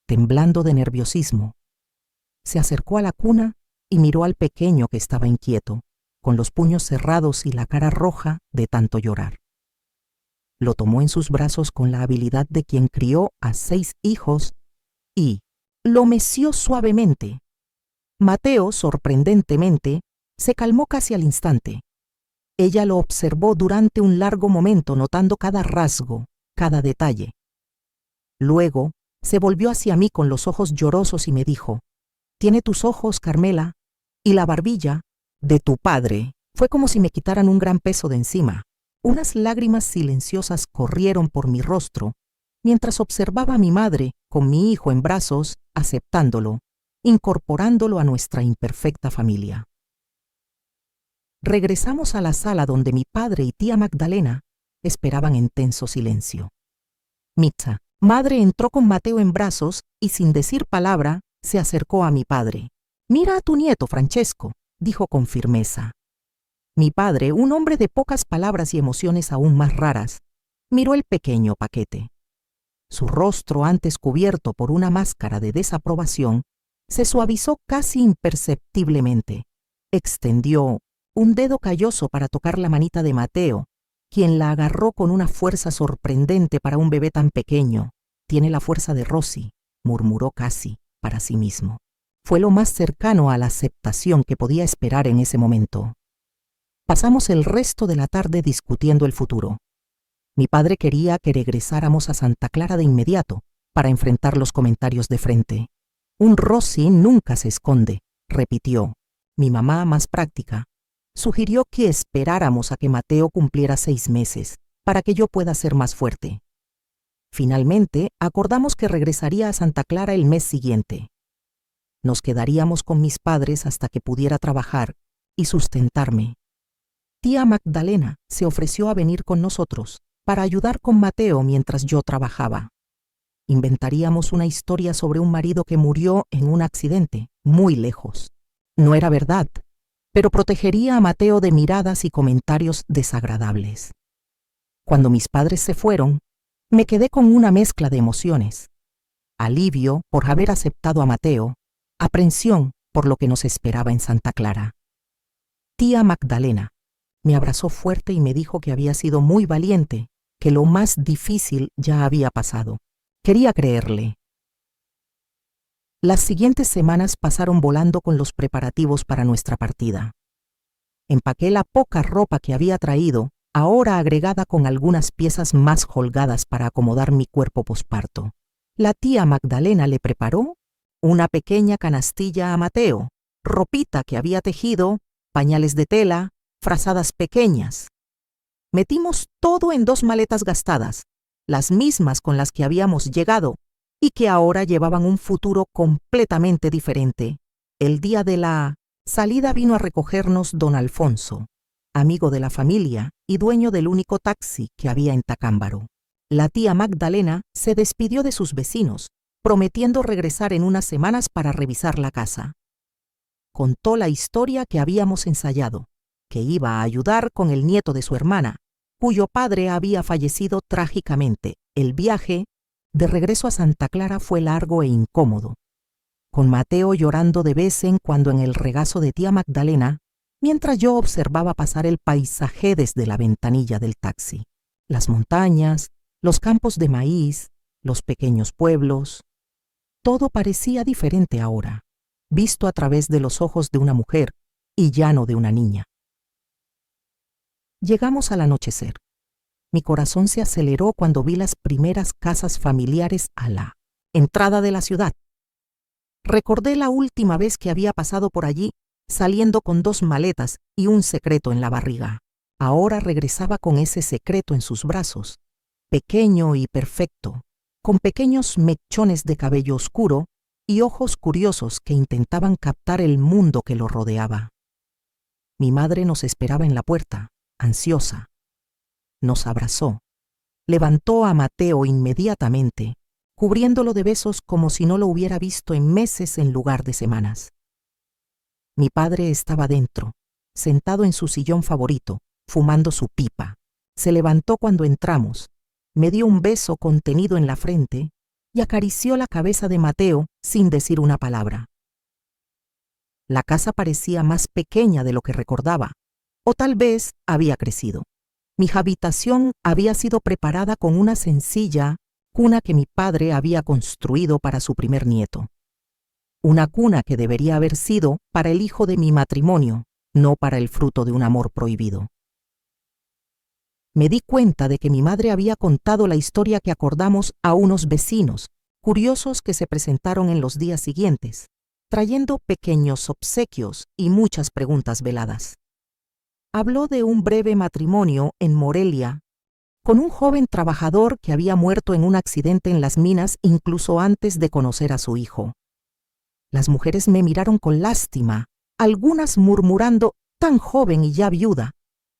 temblando de nerviosismo. Se acercó a la cuna y miró al pequeño que estaba inquieto, con los puños cerrados y la cara roja de tanto llorar. Lo tomó en sus brazos con la habilidad de quien crió a 6 hijos y lo meció suavemente. Mateo, sorprendentemente, se calmó casi al instante. Ella lo observó durante un largo momento, notando cada rasgo, cada detalle. Luego, se volvió hacia mí con los ojos llorosos y me dijo: «Tiene tus ojos, Carmela, y la barbilla de tu padre». Fue como si me quitaran un gran peso de encima. Unas lágrimas silenciosas corrieron por mi rostro, mientras observaba a mi madre, con mi hijo en brazos, aceptándolo, incorporándolo a nuestra imperfecta familia. Regresamos a la sala donde mi padre y tía Magdalena esperaban en tenso silencio. Mitza, madre, entró con Mateo en brazos y sin decir palabra se acercó a mi padre. «Mira a tu nieto, Francesco», dijo con firmeza. Mi padre, un hombre de pocas palabras y emociones aún más raras, miró el pequeño paquete. Su rostro, antes cubierto por una máscara de desaprobación, se suavizó casi imperceptiblemente. Extendió un dedo calloso para tocar la manita de Mateo, quien la agarró con una fuerza sorprendente para un bebé tan pequeño. «Tiene la fuerza de Rosy», murmuró casi para sí mismo. Fue lo más cercano a la aceptación que podía esperar en ese momento. Pasamos el resto de la tarde discutiendo el futuro. Mi padre quería que regresáramos a Santa Clara de inmediato para enfrentar los comentarios de frente. «Un Rosy nunca se esconde», repitió. Mi mamá, más práctica, sugirió que esperáramos a que Mateo cumpliera 6 meses para que yo pueda ser más fuerte. Finalmente, acordamos que regresaría a Santa Clara el mes siguiente. Nos quedaríamos con mis padres hasta que pudiera trabajar y sustentarme. Tía Magdalena se ofreció a venir con nosotros para ayudar con Mateo mientras yo trabajaba. Inventaríamos una historia sobre un marido que murió en un accidente, muy lejos. No era verdad, pero protegería a Mateo de miradas y comentarios desagradables. Cuando mis padres se fueron, me quedé con una mezcla de emociones: alivio por haber aceptado a Mateo, aprensión por lo que nos esperaba en Santa Clara. Tía Magdalena me abrazó fuerte y me dijo que había sido muy valiente, que lo más difícil ya había pasado. Quería creerle. Las siguientes semanas pasaron volando con los preparativos para nuestra partida. Empaqué la poca ropa que había traído, ahora agregada con algunas piezas más holgadas para acomodar mi cuerpo posparto. La tía Magdalena le preparó una pequeña canastilla a Mateo, ropita que había tejido, pañales de tela, frazadas pequeñas. Metimos todo en 2 maletas gastadas, las mismas con las que habíamos llegado y que ahora llevaban un futuro completamente diferente. El día de la salida vino a recogernos don Alfonso, amigo de la familia y dueño del único taxi que había en Tacámbaro. La tía Magdalena se despidió de sus vecinos, prometiendo regresar en unas semanas para revisar la casa. Contó la historia que habíamos ensayado, que iba a ayudar con el nieto de su hermana, cuyo padre había fallecido trágicamente. El viaje de regreso a Santa Clara fue largo e incómodo, con Mateo llorando de vez en cuando en el regazo de tía Magdalena, mientras yo observaba pasar el paisaje desde la ventanilla del taxi. Las montañas, los campos de maíz, los pequeños pueblos. Todo parecía diferente ahora, visto a través de los ojos de una mujer y ya no de una niña. Llegamos al anochecer. Mi corazón se aceleró cuando vi las primeras casas familiares a la entrada de la ciudad. Recordé la última vez que había pasado por allí, saliendo con 2 maletas y un secreto en la barriga. Ahora regresaba con ese secreto en sus brazos, pequeño y perfecto, con pequeños mechones de cabello oscuro y ojos curiosos que intentaban captar el mundo que lo rodeaba. Mi madre nos esperaba en la puerta, ansiosa. Nos abrazó. Levantó a Mateo inmediatamente, cubriéndolo de besos como si no lo hubiera visto en meses en lugar de semanas. Mi padre estaba dentro, sentado en su sillón favorito, fumando su pipa. Se levantó cuando entramos, me dio un beso contenido en la frente y acarició la cabeza de Mateo sin decir una palabra. La casa parecía más pequeña de lo que recordaba, o tal vez había crecido. Mi habitación había sido preparada con una sencilla cuna que mi padre había construido para su primer nieto. Una cuna que debería haber sido para el hijo de mi matrimonio, no para el fruto de un amor prohibido. Me di cuenta de que mi madre había contado la historia que acordamos a unos vecinos, curiosos que se presentaron en los días siguientes, trayendo pequeños obsequios y muchas preguntas veladas. Habló de un breve matrimonio en Morelia, con un joven trabajador que había muerto en un accidente en las minas incluso antes de conocer a su hijo. Las mujeres me miraron con lástima, algunas murmurando «tan joven y ya viuda»,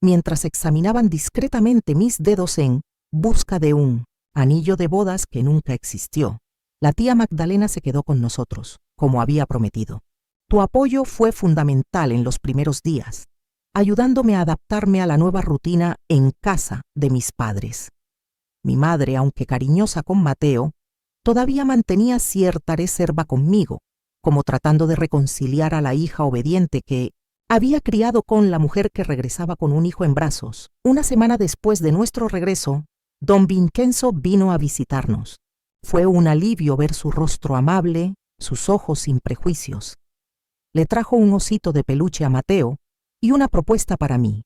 mientras examinaban discretamente mis dedos en busca de un anillo de bodas que nunca existió. La tía Magdalena se quedó con nosotros, como había prometido. Tu apoyo fue fundamental en los primeros días, ayudándome a adaptarme a la nueva rutina en casa de mis padres. Mi madre, aunque cariñosa con Mateo, todavía mantenía cierta reserva conmigo, como tratando de reconciliar a la hija obediente que había criado con la mujer que regresaba con un hijo en brazos. Una semana después de nuestro regreso, don Vincenzo vino a visitarnos. Fue un alivio ver su rostro amable, sus ojos sin prejuicios. Le trajo un osito de peluche a Mateo y una propuesta para mí.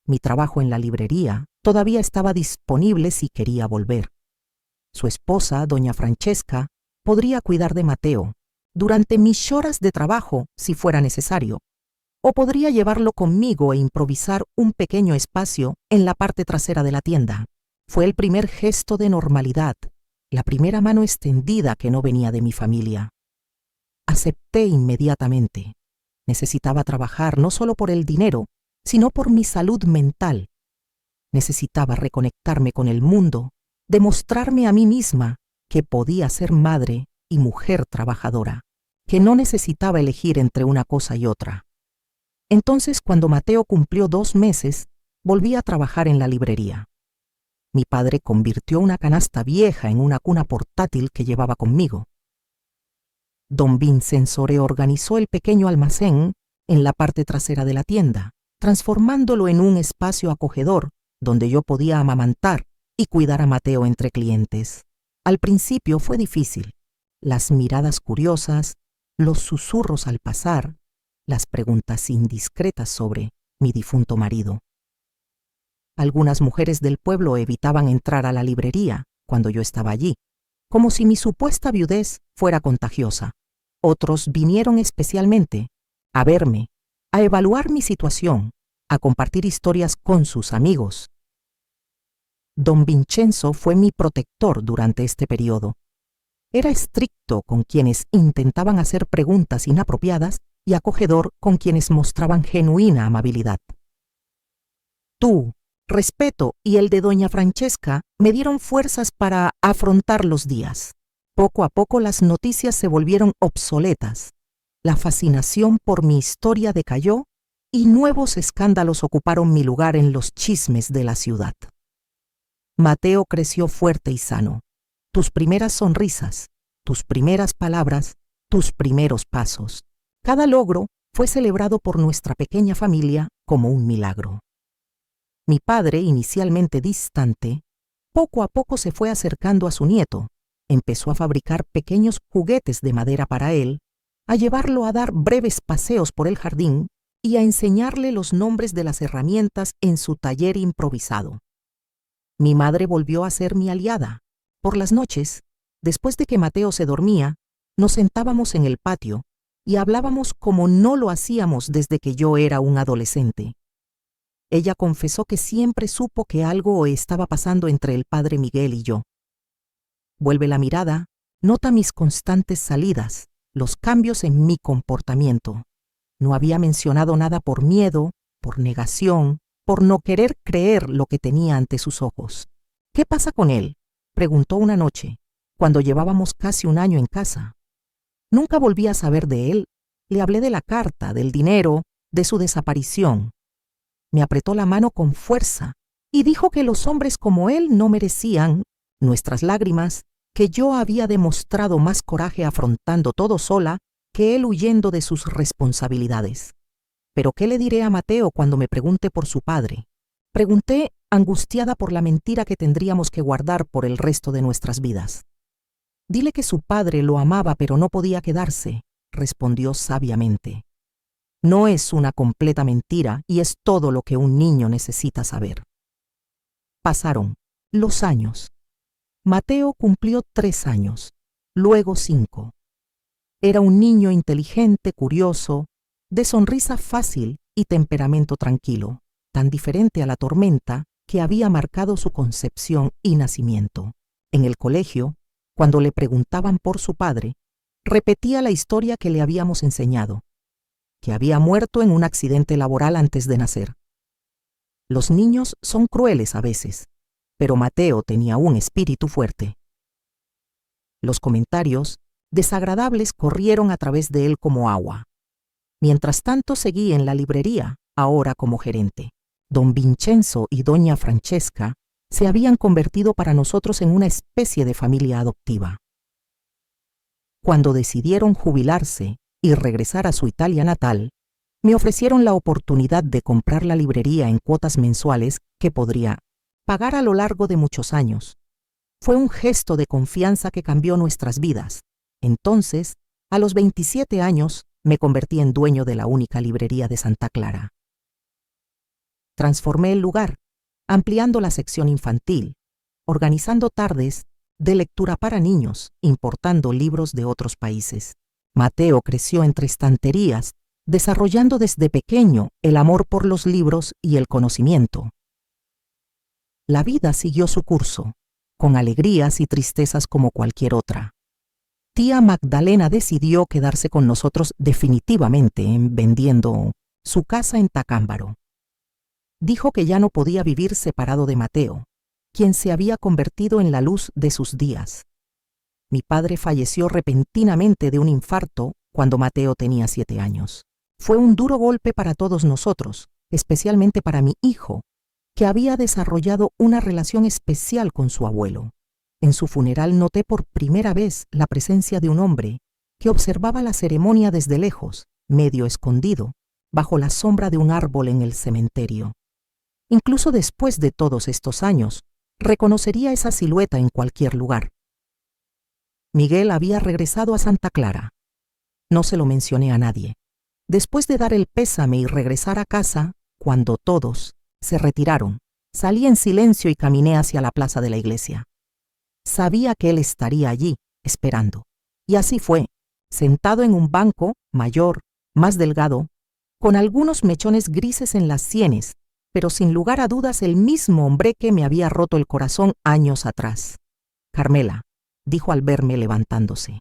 Mi trabajo en la librería todavía estaba disponible si quería volver. Su esposa, doña Francesca, podría cuidar de Mateo durante mis horas de trabajo si fuera necesario, o podría llevarlo conmigo e improvisar un pequeño espacio en la parte trasera de la tienda. Fue el primer gesto de normalidad, la primera mano extendida que no venía de mi familia. Acepté inmediatamente. Necesitaba trabajar no solo por el dinero, sino por mi salud mental. Necesitaba reconectarme con el mundo, demostrarme a mí misma que podía ser madre y mujer trabajadora, que no necesitaba elegir entre una cosa y otra. Entonces, cuando Mateo cumplió 2 meses, volví a trabajar en la librería. Mi padre convirtió una canasta vieja en una cuna portátil que llevaba conmigo. Don Vincenzo reorganizó el pequeño almacén en la parte trasera de la tienda, transformándolo en un espacio acogedor donde yo podía amamantar y cuidar a Mateo entre clientes. Al principio fue difícil. Las miradas curiosas, los susurros al pasar, las preguntas indiscretas sobre mi difunto marido. Algunas mujeres del pueblo evitaban entrar a la librería cuando yo estaba allí, como si mi supuesta viudez fuera contagiosa. Otros vinieron especialmente a verme, a evaluar mi situación, a compartir historias con sus amigos. Don Vincenzo fue mi protector durante este periodo. Era estricto con quienes intentaban hacer preguntas inapropiadas y acogedor con quienes mostraban genuina amabilidad. Tu respeto y el de doña Francesca me dieron fuerzas para afrontar los días. Poco a poco las noticias se volvieron obsoletas. La fascinación por mi historia decayó y nuevos escándalos ocuparon mi lugar en los chismes de la ciudad. Mateo creció fuerte y sano. Tus primeras sonrisas, tus primeras palabras, tus primeros pasos. Cada logro fue celebrado por nuestra pequeña familia como un milagro. Mi padre, inicialmente distante, poco a poco se fue acercando a su nieto. Empezó a fabricar pequeños juguetes de madera para él, a llevarlo a dar breves paseos por el jardín y a enseñarle los nombres de las herramientas en su taller improvisado. Mi madre volvió a ser mi aliada. Por las noches, después de que Mateo se dormía, nos sentábamos en el patio y hablábamos como no lo hacíamos desde que yo era un adolescente. Ella confesó que siempre supo que algo estaba pasando entre el padre Miguel y yo. Vuelve la mirada, nota mis constantes salidas, los cambios en mi comportamiento. No había mencionado nada por miedo, por negación, por no querer creer lo que tenía ante sus ojos. ¿Qué pasa con él?, preguntó una noche, cuando llevábamos casi un año en casa. Nunca volví a saber de él, Le hablé de la carta, del dinero, de su desaparición. Me apretó la mano con fuerza y dijo que los hombres como él no merecían nuestras lágrimas, que yo había demostrado más coraje afrontando todo sola que él huyendo de sus responsabilidades. ¿Pero qué le diré a Mateo cuando me pregunte por su padre? Pregunté, angustiada por la mentira que tendríamos que guardar por el resto de nuestras vidas. Dile que su padre lo amaba pero no podía quedarse, respondió sabiamente. No es una completa mentira y es todo lo que un niño necesita saber. Pasaron los años. Mateo cumplió 3 años, luego 5. Era un niño inteligente, curioso, de sonrisa fácil y temperamento tranquilo, tan diferente a la tormenta que había marcado su concepción y nacimiento. En el colegio, cuando le preguntaban por su padre, repetía la historia que le habíamos enseñado, que había muerto en un accidente laboral antes de nacer. Los niños son crueles a veces, pero Mateo tenía un espíritu fuerte. Los comentarios desagradables corrieron a través de él como agua. Mientras tanto seguí en la librería, ahora como gerente. Don Vincenzo y doña Francesca se habían convertido para nosotros en una especie de familia adoptiva. Cuando decidieron jubilarse y regresar a su Italia natal, me ofrecieron la oportunidad de comprar la librería en cuotas mensuales que podría pagar a lo largo de muchos años. Fue un gesto de confianza que cambió nuestras vidas. Entonces, a los 27 años, me convertí en dueño de la única librería de Santa Clara. Transformé el lugar, ampliando la sección infantil, organizando tardes de lectura para niños, importando libros de otros países. Mateo creció entre estanterías, desarrollando desde pequeño el amor por los libros y el conocimiento. La vida siguió su curso, con alegrías y tristezas como cualquier otra. Tía Magdalena decidió quedarse con nosotros definitivamente vendiendo su casa en Tacámbaro. Dijo que ya no podía vivir separado de Mateo, quien se había convertido en la luz de sus días. Mi padre falleció repentinamente de un infarto cuando Mateo tenía 7 años. Fue un duro golpe para todos nosotros, especialmente para mi hijo, que había desarrollado una relación especial con su abuelo. En su funeral noté por primera vez la presencia de un hombre que observaba la ceremonia desde lejos, medio escondido, bajo la sombra de un árbol en el cementerio. Incluso después de todos estos años, reconocería esa silueta en cualquier lugar. Miguel había regresado a Santa Clara. No se lo mencioné a nadie. Después de dar el pésame y regresar a casa, cuando todos se retiraron, salí en silencio y caminé hacia la plaza de la iglesia. Sabía que él estaría allí, esperando. Y así fue, sentado en un banco, mayor, más delgado, con algunos mechones grises en las sienes, pero sin lugar a dudas el mismo hombre que me había roto el corazón años atrás. Carmela, dijo al verme levantándose.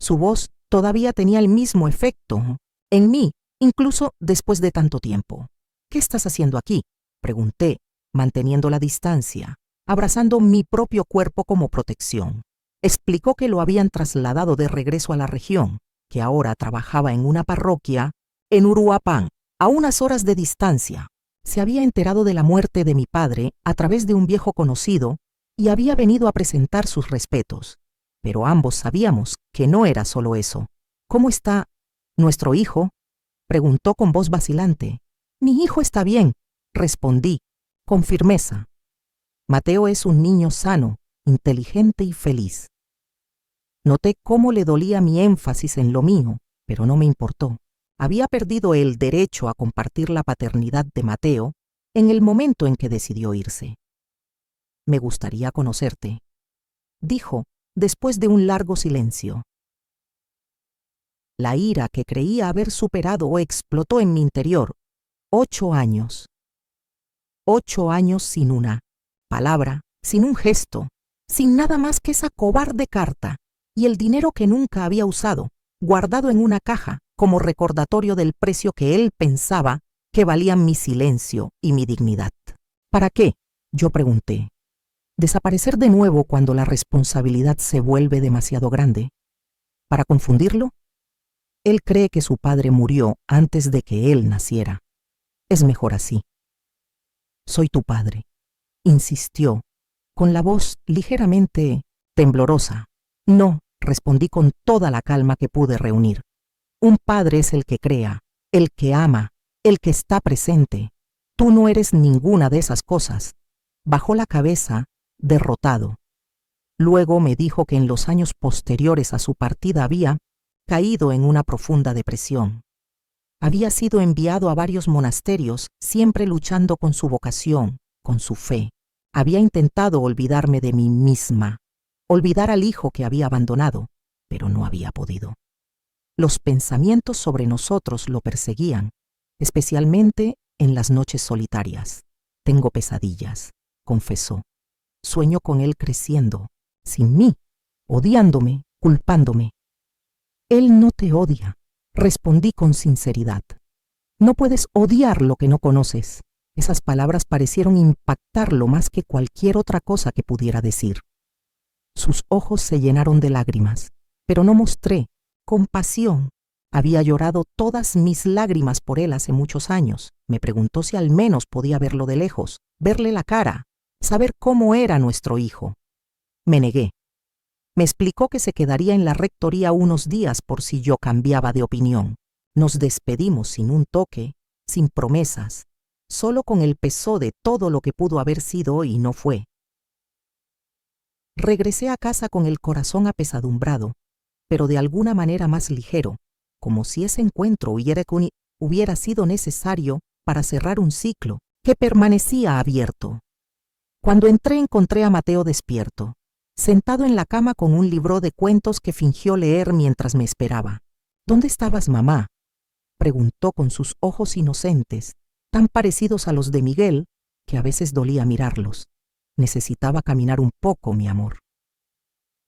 Su voz todavía tenía el mismo efecto en mí, incluso después de tanto tiempo. ¿Qué estás haciendo aquí?, pregunté, manteniendo la distancia, abrazando mi propio cuerpo como protección. Explicó que lo habían trasladado de regreso a la región, que ahora trabajaba en una parroquia en Uruapán, a unas horas de distancia. Se había enterado de la muerte de mi padre a través de un viejo conocido y había venido a presentar sus respetos. Pero ambos sabíamos que no era solo eso. ¿Cómo está nuestro hijo?, preguntó con voz vacilante. Mi hijo está bien, respondí, con firmeza. Mateo es un niño sano, inteligente y feliz. Noté cómo le dolía mi énfasis en lo mío, pero no me importó. Había perdido el derecho a compartir la paternidad de Mateo en el momento en que decidió irse. Me gustaría conocerte, dijo después de un largo silencio. La ira que creía haber superado explotó en mi interior. 8 años. 8 años sin una palabra, sin un gesto, sin nada más que esa cobarde carta y el dinero que nunca había usado, guardado en una caja como recordatorio del precio que él pensaba que valían mi silencio y mi dignidad. ¿Para qué?, yo pregunté. ¿Desaparecer de nuevo cuando la responsabilidad se vuelve demasiado grande? ¿Para confundirlo? Él cree que su padre murió antes de que él naciera. Es mejor así. Soy tu padre, insistió, con la voz ligeramente temblorosa. No, respondí con toda la calma que pude reunir. Un padre es el que crea, el que ama, el que está presente. Tú no eres ninguna de esas cosas. Bajó la cabeza, derrotado. Luego me dijo que en los años posteriores a su partida había caído en una profunda depresión. Había sido enviado a varios monasterios, siempre luchando con su vocación, con su fe. Había intentado olvidarme de mí misma, olvidar al hijo que había abandonado, pero no había podido. Los pensamientos sobre nosotros lo perseguían, especialmente en las noches solitarias. Tengo pesadillas, confesó. Sueño con él creciendo, sin mí, odiándome, culpándome. Él no te odia, respondí con sinceridad. No puedes odiar lo que no conoces. Esas palabras parecieron impactarlo más que cualquier otra cosa que pudiera decir. Sus ojos se llenaron de lágrimas, pero no mostré compasión. Había llorado todas mis lágrimas por él hace muchos años. Me preguntó si al menos podía verlo de lejos, verle la cara, saber cómo era nuestro hijo. Me negué. Me explicó que se quedaría en la rectoría unos días por si yo cambiaba de opinión. Nos despedimos sin un toque, sin promesas, solo con el peso de todo lo que pudo haber sido y no fue. Regresé a casa con el corazón apesadumbrado, pero de alguna manera más ligero, como si ese encuentro hubiera sido necesario para cerrar un ciclo que permanecía abierto. Cuando entré encontré a Mateo despierto, sentado en la cama con un libro de cuentos que fingió leer mientras me esperaba. ¿Dónde estabas, mamá?, preguntó con sus ojos inocentes, tan parecidos a los de Miguel que a veces dolía mirarlos. Necesitaba caminar un poco, mi amor.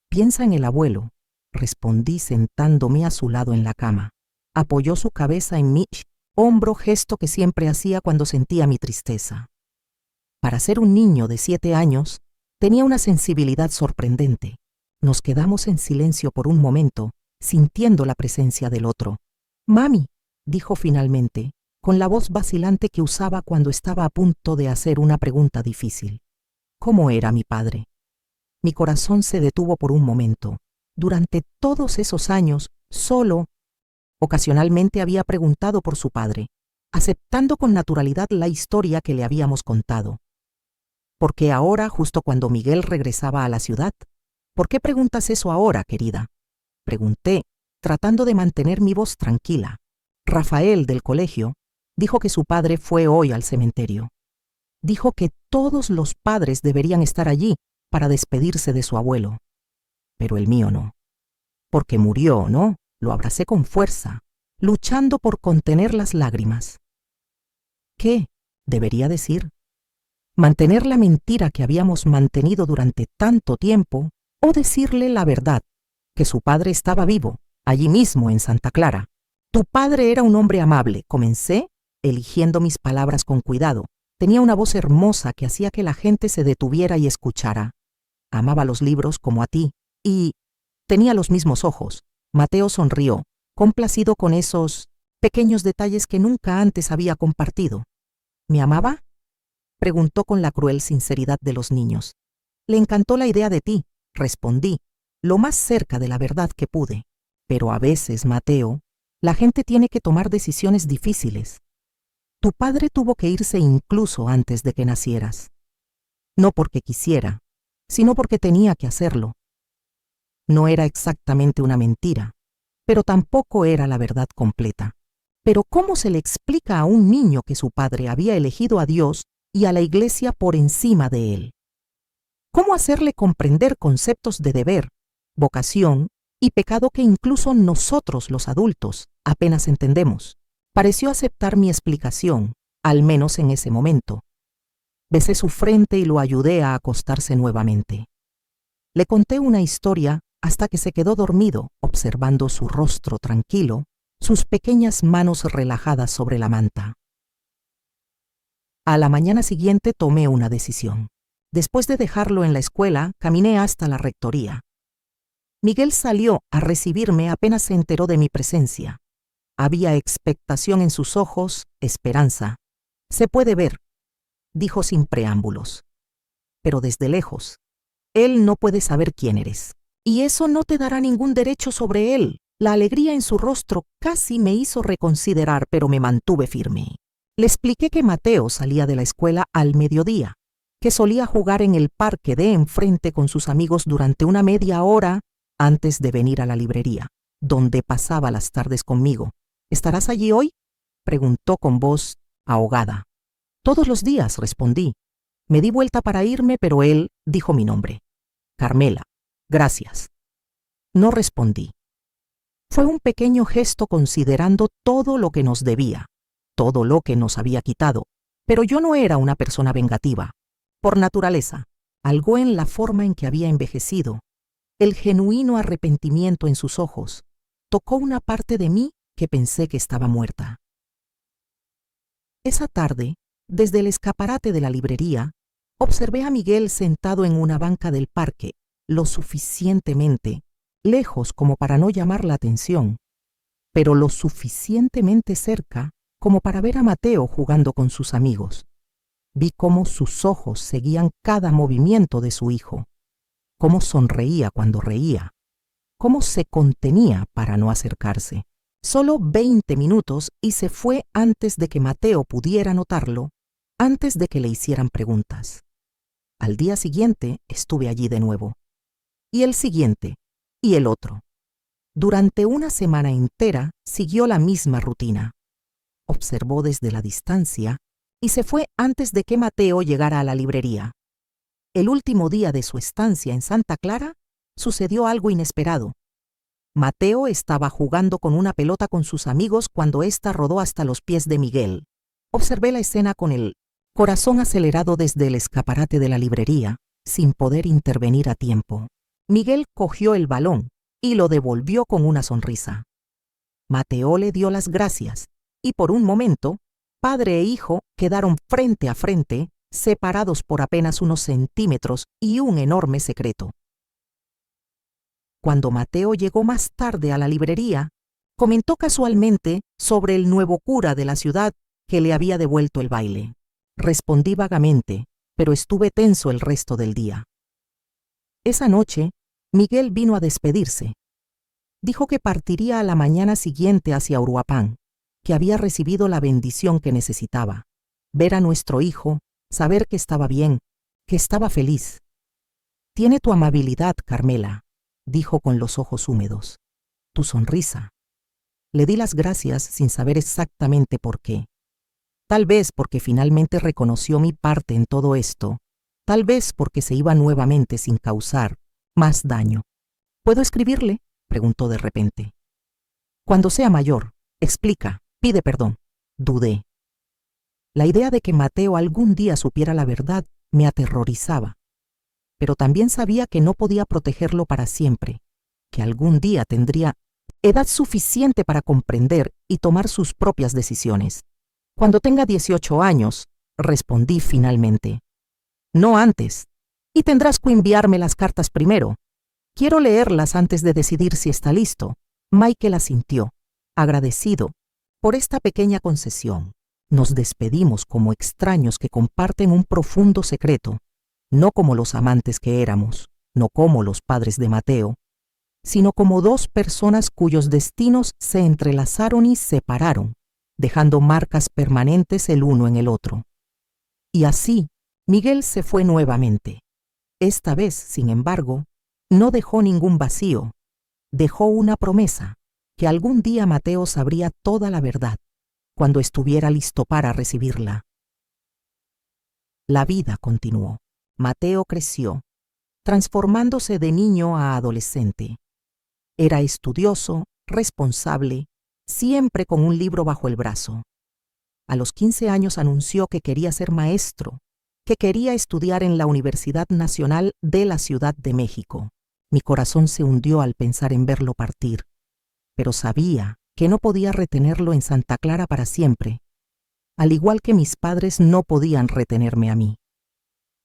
Piensa en el abuelo, respondí sentándome a su lado en la cama. Apoyó su cabeza en mi hombro, gesto que siempre hacía cuando sentía mi tristeza. Para ser un niño de 7 años, tenía una sensibilidad sorprendente. Nos quedamos en silencio por un momento, sintiendo la presencia del otro. «Mami», dijo finalmente, con la voz vacilante que usaba cuando estaba a punto de hacer una pregunta difícil. ¿Cómo era mi padre? Mi corazón se detuvo por un momento. Durante todos esos años, solo, ocasionalmente había preguntado por su padre, aceptando con naturalidad la historia que le habíamos contado. ¿Por qué ahora, justo cuando Miguel regresaba a la ciudad? ¿Por qué preguntas eso ahora, querida?, pregunté, tratando de mantener mi voz tranquila. Rafael, del colegio, dijo que su padre fue hoy al cementerio. Dijo que todos los padres deberían estar allí para despedirse de su abuelo. Pero el mío no. Porque murió, ¿no? Lo abracé con fuerza, luchando por contener las lágrimas. ¿Qué debería decir? ¿Mantener la mentira que habíamos mantenido durante tanto tiempo o decirle la verdad, que su padre estaba vivo, allí mismo en Santa Clara? Tu padre era un hombre amable, comencé, eligiendo mis palabras con cuidado. Tenía una voz hermosa que hacía que la gente se detuviera y escuchara. Amaba los libros como a ti y tenía los mismos ojos. Mateo sonrió, complacido con esos pequeños detalles que nunca antes había compartido. ¿Me amaba?, preguntó con la cruel sinceridad de los niños. Le encantó la idea de ti, respondí, lo más cerca de la verdad que pude. Pero a veces, Mateo, la gente tiene que tomar decisiones difíciles. Tu padre tuvo que irse incluso antes de que nacieras. No porque quisiera, sino porque tenía que hacerlo. No era exactamente una mentira, pero tampoco era la verdad completa. Pero ¿cómo se le explica a un niño que su padre había elegido a Dios y a la Iglesia por encima de él? ¿Cómo hacerle comprender conceptos de deber, vocación y pecado que incluso nosotros, los adultos, apenas entendemos? Pareció aceptar mi explicación, al menos en ese momento. Besé su frente y lo ayudé a acostarse nuevamente. Le conté una historia hasta que se quedó dormido, observando su rostro tranquilo, sus pequeñas manos relajadas sobre la manta. A la mañana siguiente tomé una decisión. Después de dejarlo en la escuela, caminé hasta la rectoría. Miguel salió a recibirme apenas se enteró de mi presencia. Había expectación en sus ojos, esperanza. Se puede ver, dijo sin preámbulos. Pero desde lejos, él no puede saber quién eres. Y eso no te dará ningún derecho sobre él. La alegría en su rostro casi me hizo reconsiderar, pero me mantuve firme. Le expliqué que Mateo salía de la escuela al mediodía, que solía jugar en el parque de enfrente con sus amigos durante una media hora antes de venir a la librería, donde pasaba las tardes conmigo. ¿Estarás allí hoy?, preguntó con voz ahogada. Todos los días, respondí. Me di vuelta para irme, pero él dijo mi nombre. Carmela, gracias. No respondí. Fue un pequeño gesto considerando todo lo que nos debía, todo lo que nos había quitado, pero yo no era una persona vengativa. Por naturaleza, algo en la forma en que había envejecido, el genuino arrepentimiento en sus ojos, tocó una parte de mí que pensé que estaba muerta. Esa tarde, desde el escaparate de la librería, observé a Miguel sentado en una banca del parque, lo suficientemente lejos como para no llamar la atención, pero lo suficientemente cerca como para ver a Mateo jugando con sus amigos. Vi cómo sus ojos seguían cada movimiento de su hijo, cómo sonreía cuando reía, cómo se contenía para no acercarse. Solo 20 minutos y se fue antes de que Mateo pudiera notarlo, antes de que le hicieran preguntas. Al día siguiente estuve allí de nuevo, y el siguiente, y el otro. Durante una semana entera siguió la misma rutina. Observó desde la distancia y se fue antes de que Mateo llegara a la librería. El último día de su estancia en Santa Clara sucedió algo inesperado. Mateo estaba jugando con una pelota con sus amigos cuando ésta rodó hasta los pies de Miguel. Observé la escena con el corazón acelerado desde el escaparate de la librería, sin poder intervenir a tiempo. Miguel cogió el balón y lo devolvió con una sonrisa. Mateo le dio las gracias y por un momento, padre e hijo quedaron frente a frente, separados por apenas unos centímetros y un enorme secreto. Cuando Mateo llegó más tarde a la librería, comentó casualmente sobre el nuevo cura de la ciudad que le había devuelto el baile. Respondí vagamente, pero estuve tenso el resto del día. Esa noche, Miguel vino a despedirse. Dijo que partiría a la mañana siguiente hacia Uruapán, que había recibido la bendición que necesitaba. Ver a nuestro hijo, saber que estaba bien, que estaba feliz. Tiene tu amabilidad, Carmela, dijo con los ojos húmedos. Tu sonrisa. Le di las gracias sin saber exactamente por qué. Tal vez porque finalmente reconoció mi parte en todo esto. Tal vez porque se iba nuevamente sin causar más daño. ¿Puedo escribirle?, preguntó de repente. Cuando sea mayor, explica, pide perdón. Dudé. La idea de que Mateo algún día supiera la verdad me aterrorizaba. Pero también sabía que no podía protegerlo para siempre, que algún día tendría edad suficiente para comprender y tomar sus propias decisiones. Cuando tenga 18 años, respondí finalmente. No antes. Y tendrás que enviarme las cartas primero. Quiero leerlas antes de decidir si está listo. Michael asintió, agradecido por esta pequeña concesión. Nos despedimos como extraños que comparten un profundo secreto, no como los amantes que éramos, no como los padres de Mateo, sino como dos personas cuyos destinos se entrelazaron y separaron, dejando marcas permanentes el uno en el otro. Y así, Miguel se fue nuevamente. Esta vez, sin embargo, no dejó ningún vacío. Dejó una promesa, que algún día Mateo sabría toda la verdad, cuando estuviera listo para recibirla. La vida continuó. Mateo creció, transformándose de niño a adolescente. Era estudioso, responsable, siempre con un libro bajo el brazo. A los 15 años anunció que quería ser maestro, que quería estudiar en la Universidad Nacional de la Ciudad de México. Mi corazón se hundió al pensar en verlo partir, pero sabía que no podía retenerlo en Santa Clara para siempre, al igual que mis padres no podían retenerme a mí.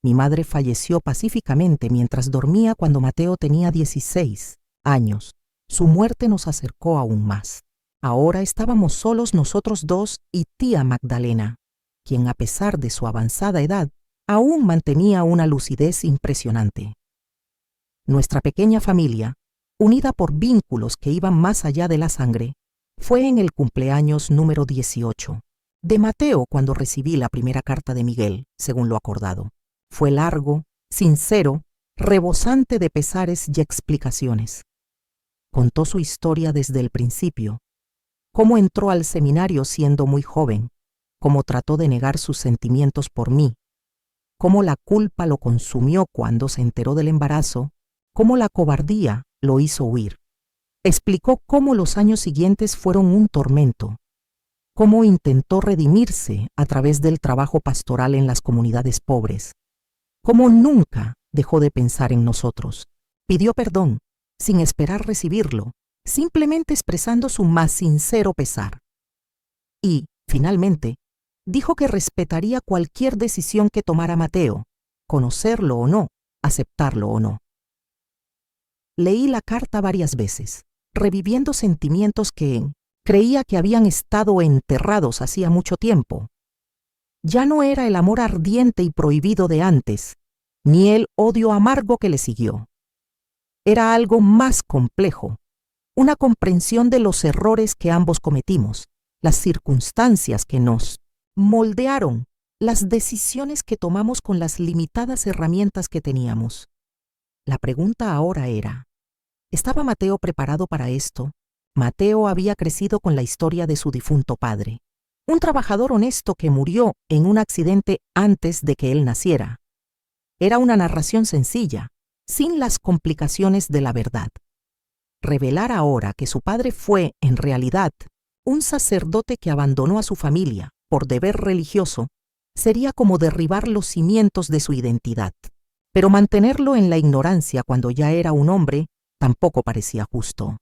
Mi madre falleció pacíficamente mientras dormía cuando Mateo tenía 16 años. Su muerte nos acercó aún más. Ahora estábamos solos nosotros dos y tía Magdalena, quien a pesar de su avanzada edad, aún mantenía una lucidez impresionante. Nuestra pequeña familia, unida por vínculos que iban más allá de la sangre, fue en el cumpleaños número 18 de Mateo cuando recibí la primera carta de Miguel, según lo acordado. Fue largo, sincero, rebosante de pesares y explicaciones. Contó su historia desde el principio, cómo entró al seminario siendo muy joven, cómo trató de negar sus sentimientos por mí, cómo la culpa lo consumió cuando se enteró del embarazo, cómo la cobardía lo hizo huir. Explicó cómo los años siguientes fueron un tormento, cómo intentó redimirse a través del trabajo pastoral en las comunidades pobres, cómo nunca dejó de pensar en nosotros. Pidió perdón, sin esperar recibirlo, simplemente expresando su más sincero pesar. Y, finalmente, dijo que respetaría cualquier decisión que tomara Mateo, conocerlo o no, aceptarlo o no. Leí la carta varias veces, reviviendo sentimientos que creía que habían estado enterrados hacía mucho tiempo. Ya no era el amor ardiente y prohibido de antes, ni el odio amargo que le siguió. Era algo más complejo, una comprensión de los errores que ambos cometimos, las circunstancias que nos moldearon, las decisiones que tomamos con las limitadas herramientas que teníamos. La pregunta ahora era, ¿estaba Mateo preparado para esto? Mateo había crecido con la historia de su difunto padre, un trabajador honesto que murió en un accidente antes de que él naciera. Era una narración sencilla, sin las complicaciones de la verdad. Revelar ahora que su padre fue, en realidad, un sacerdote que abandonó a su familia por deber religioso, sería como derribar los cimientos de su identidad. Pero mantenerlo en la ignorancia cuando ya era un hombre tampoco parecía justo.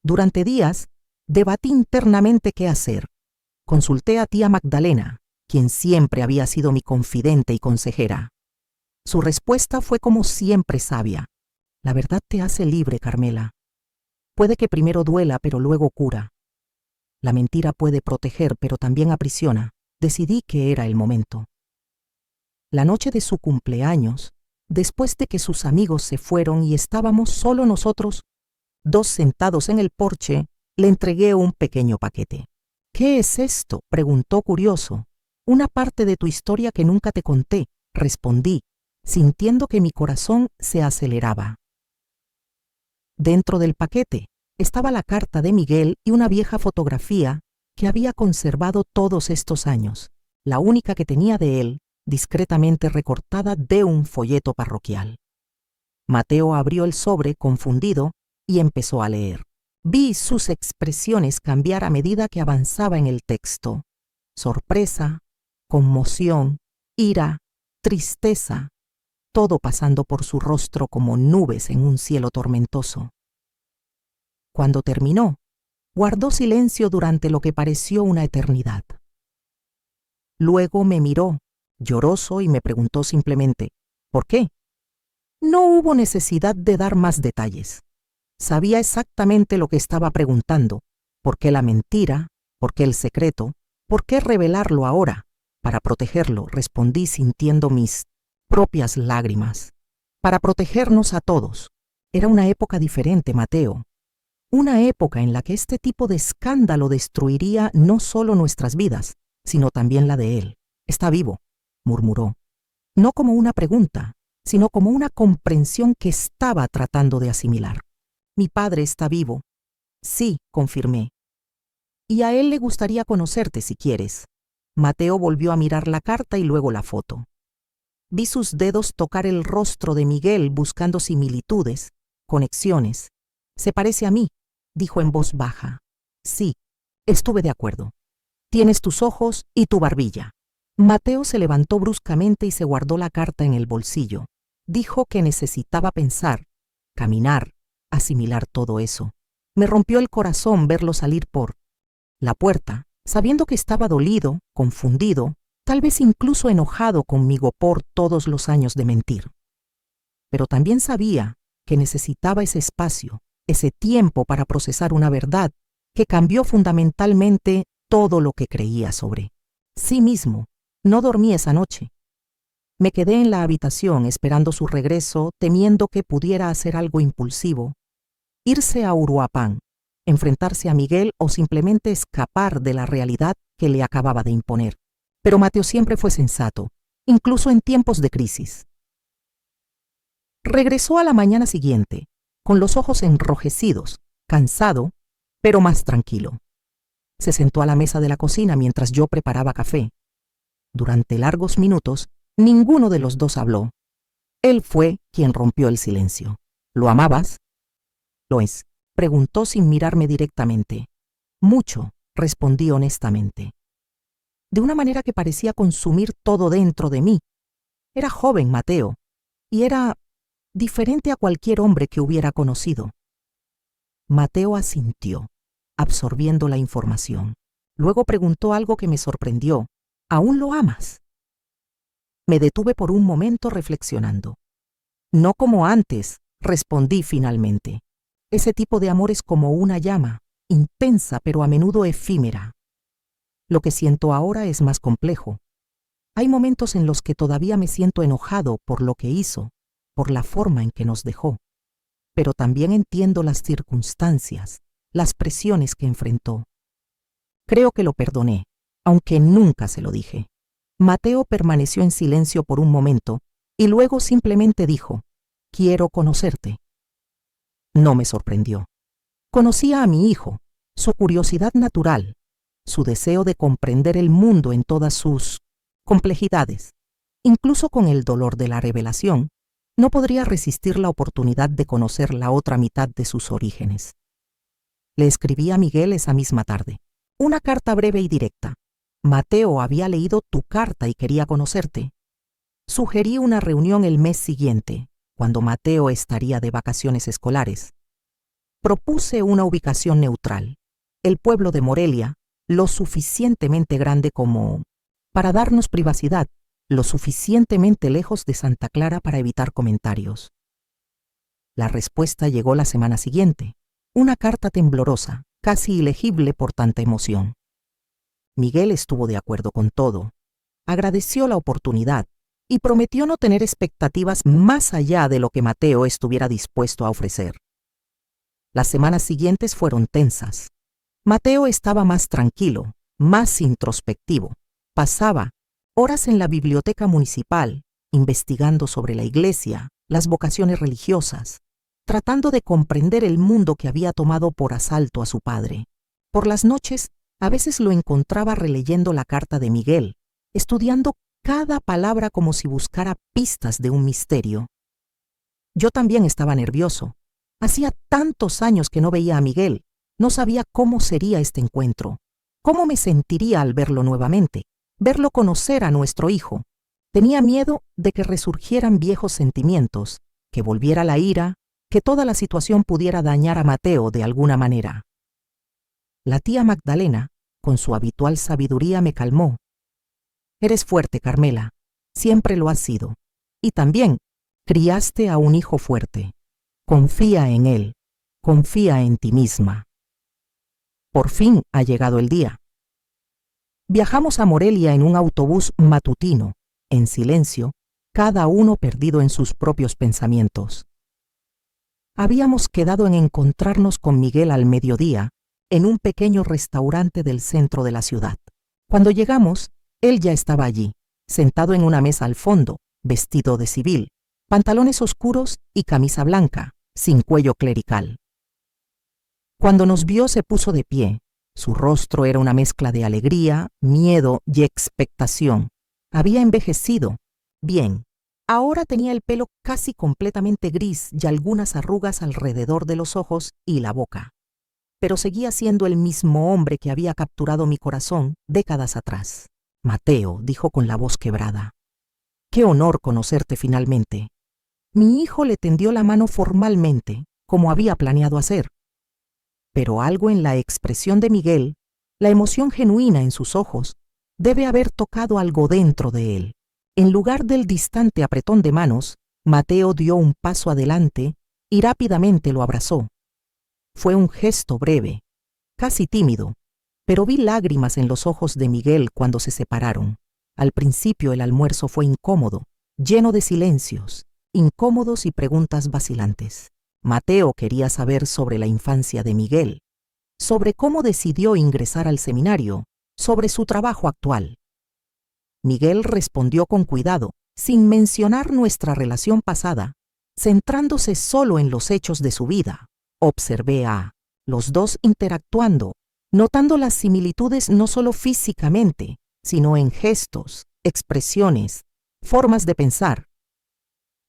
Durante días, debatí internamente qué hacer. Consulté a tía Magdalena, quien siempre había sido mi confidente y consejera. Su respuesta fue como siempre sabia. La verdad te hace libre, Carmela. Puede que primero duela, pero luego cura. La mentira puede proteger, pero también aprisiona. Decidí que era el momento. La noche de su cumpleaños, después de que sus amigos se fueron y estábamos solo nosotros, dos sentados en el porche, le entregué un pequeño paquete. ¿Qué es esto?, preguntó curioso. Una parte de tu historia que nunca te conté, respondí, sintiendo que mi corazón se aceleraba. Dentro del paquete estaba la carta de Miguel y una vieja fotografía que había conservado todos estos años, la única que tenía de él, discretamente recortada de un folleto parroquial. Mateo abrió el sobre confundido y empezó a leer. Vi sus expresiones cambiar a medida que avanzaba en el texto. Sorpresa, conmoción, ira, tristeza, todo pasando por su rostro como nubes en un cielo tormentoso. Cuando terminó, guardó silencio durante lo que pareció una eternidad. Luego me miró, lloroso, y me preguntó simplemente, ¿por qué? No hubo necesidad de dar más detalles. Sabía exactamente lo que estaba preguntando. ¿Por qué la mentira? ¿Por qué el secreto? ¿Por qué revelarlo ahora? Para protegerlo, respondí sintiendo mis propias lágrimas. Para protegernos a todos. Era una época diferente, Mateo. Una época en la que este tipo de escándalo destruiría no solo nuestras vidas, sino también la de él. Está vivo, murmuró. No como una pregunta, sino como una comprensión que estaba tratando de asimilar. Mi padre está vivo. Sí, confirmé. Y a él le gustaría conocerte si quieres. Mateo volvió a mirar la carta y luego la foto. Vi sus dedos tocar el rostro de Miguel buscando similitudes, conexiones. Se parece a mí, dijo en voz baja. Sí, estuve de acuerdo. Tienes tus ojos y tu barbilla. Mateo se levantó bruscamente y se guardó la carta en el bolsillo. Dijo que necesitaba pensar, caminar, asimilar todo eso. Me rompió el corazón verlo salir por la puerta, sabiendo que estaba dolido, confundido, tal vez incluso enojado conmigo por todos los años de mentir. Pero también sabía que necesitaba ese espacio, ese tiempo para procesar una verdad que cambió fundamentalmente todo lo que creía sobre sí mismo. No dormí esa noche. Me quedé en la habitación esperando su regreso, temiendo que pudiera hacer algo impulsivo, irse a Uruapan, enfrentarse a Miguel o simplemente escapar de la realidad que le acababa de imponer. Pero Mateo siempre fue sensato, incluso en tiempos de crisis. Regresó a la mañana siguiente, con los ojos enrojecidos, cansado, pero más tranquilo. Se sentó a la mesa de la cocina mientras yo preparaba café. Durante largos minutos, ninguno de los dos habló. Él fue quien rompió el silencio. ¿Lo amabas? Lo es, preguntó sin mirarme directamente. Mucho, respondí honestamente. De una manera que parecía consumir todo dentro de mí. Era joven, Mateo, y era diferente a cualquier hombre que hubiera conocido. Mateo asintió, absorbiendo la información. Luego preguntó algo que me sorprendió. ¿Aún lo amas? Me detuve por un momento reflexionando. No como antes, respondí finalmente. Ese tipo de amor es como una llama, intensa pero a menudo efímera. Lo que siento ahora es más complejo. Hay momentos en los que todavía me siento enojado por lo que hizo, por la forma en que nos dejó. Pero también entiendo las circunstancias, las presiones que enfrentó. Creo que lo perdoné, aunque nunca se lo dije. Mateo permaneció en silencio por un momento y luego simplemente dijo, «Quiero conocerte». No me sorprendió. Conocía a mi hijo, su curiosidad natural, su deseo de comprender el mundo en todas sus complejidades. Incluso con el dolor de la revelación, no podría resistir la oportunidad de conocer la otra mitad de sus orígenes. Le escribí a Miguel esa misma tarde. Una carta breve y directa. Mateo había leído tu carta y quería conocerte. Sugerí una reunión el mes siguiente, cuando Mateo estaría de vacaciones escolares. Propuse una ubicación neutral, el pueblo de Morelia, lo suficientemente grande como para darnos privacidad, lo suficientemente lejos de Santa Clara para evitar comentarios. La respuesta llegó la semana siguiente, una carta temblorosa, casi ilegible por tanta emoción. Miguel estuvo de acuerdo con todo, agradeció la oportunidad y prometió no tener expectativas más allá de lo que Mateo estuviera dispuesto a ofrecer. Las semanas siguientes fueron tensas. Mateo estaba más tranquilo, más introspectivo. Pasaba horas en la biblioteca municipal, investigando sobre la iglesia, las vocaciones religiosas, tratando de comprender el mundo que había tomado por asalto a su padre. Por las noches, a veces lo encontraba releyendo la carta de Miguel, estudiando cada palabra como si buscara pistas de un misterio. Yo también estaba nervioso. Hacía tantos años que no veía a Miguel, no sabía cómo sería este encuentro, cómo me sentiría al verlo nuevamente, verlo conocer a nuestro hijo. Tenía miedo de que resurgieran viejos sentimientos, que volviera la ira, que toda la situación pudiera dañar a Mateo de alguna manera. La tía Magdalena, con su habitual sabiduría, me calmó. Eres fuerte, Carmela, siempre lo has sido. Y también criaste a un hijo fuerte. Confía en él, confía en ti misma. Por fin ha llegado el día. Viajamos a Morelia en un autobús matutino, en silencio, cada uno perdido en sus propios pensamientos. Habíamos quedado en encontrarnos con Miguel al mediodía, en un pequeño restaurante del centro de la ciudad. Cuando llegamos, él ya estaba allí, sentado en una mesa al fondo, vestido de civil, pantalones oscuros y camisa blanca, sin cuello clerical. Cuando nos vio se puso de pie. Su rostro era una mezcla de alegría, miedo y expectación. Había envejecido. Bien. Ahora tenía el pelo casi completamente gris y algunas arrugas alrededor de los ojos y la boca. Pero seguía siendo el mismo hombre que había capturado mi corazón décadas atrás. Mateo, dijo con la voz quebrada. Qué honor conocerte finalmente. Mi hijo le tendió la mano formalmente, como había planeado hacer. Pero algo en la expresión de Miguel, la emoción genuina en sus ojos, debe haber tocado algo dentro de él. En lugar del distante apretón de manos, Mateo dio un paso adelante y rápidamente lo abrazó. Fue un gesto breve, casi tímido, pero vi lágrimas en los ojos de Miguel cuando se separaron. Al principio el almuerzo fue incómodo, lleno de silencios, incómodos y preguntas vacilantes. Mateo quería saber sobre la infancia de Miguel, sobre cómo decidió ingresar al seminario, sobre su trabajo actual. Miguel respondió con cuidado, sin mencionar nuestra relación pasada, centrándose solo en los hechos de su vida. Observé a los dos interactuando, notando las similitudes no solo físicamente, sino en gestos, expresiones, formas de pensar.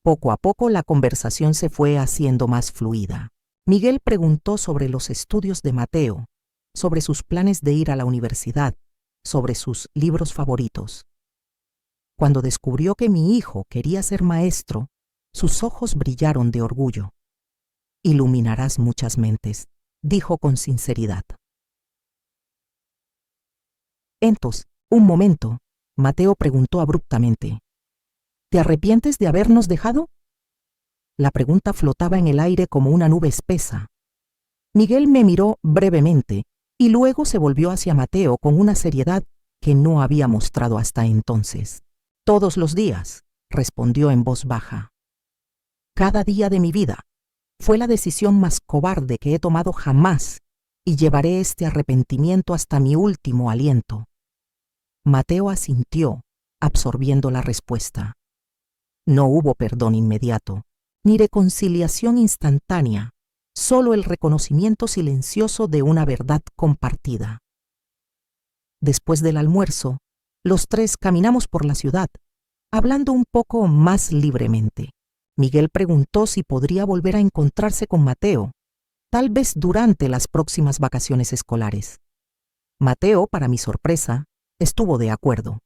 Poco a poco la conversación se fue haciendo más fluida. Miguel preguntó sobre los estudios de Mateo, sobre sus planes de ir a la universidad, sobre sus libros favoritos. Cuando descubrió que mi hijo quería ser maestro, sus ojos brillaron de orgullo. Iluminarás muchas mentes, dijo con sinceridad. Entonces, un momento, Mateo preguntó abruptamente. ¿Te arrepientes de habernos dejado? La pregunta flotaba en el aire como una nube espesa. Miguel me miró brevemente y luego se volvió hacia Mateo con una seriedad que no había mostrado hasta entonces. Todos los días, respondió en voz baja. Cada día de mi vida. Fue la decisión más cobarde que he tomado jamás y llevaré este arrepentimiento hasta mi último aliento. Mateo asintió, absorbiendo la respuesta. No hubo perdón inmediato, ni reconciliación instantánea, solo el reconocimiento silencioso de una verdad compartida. Después del almuerzo, los tres caminamos por la ciudad, hablando un poco más libremente. Miguel preguntó si podría volver a encontrarse con Mateo, tal vez durante las próximas vacaciones escolares. Mateo, para mi sorpresa, estuvo de acuerdo.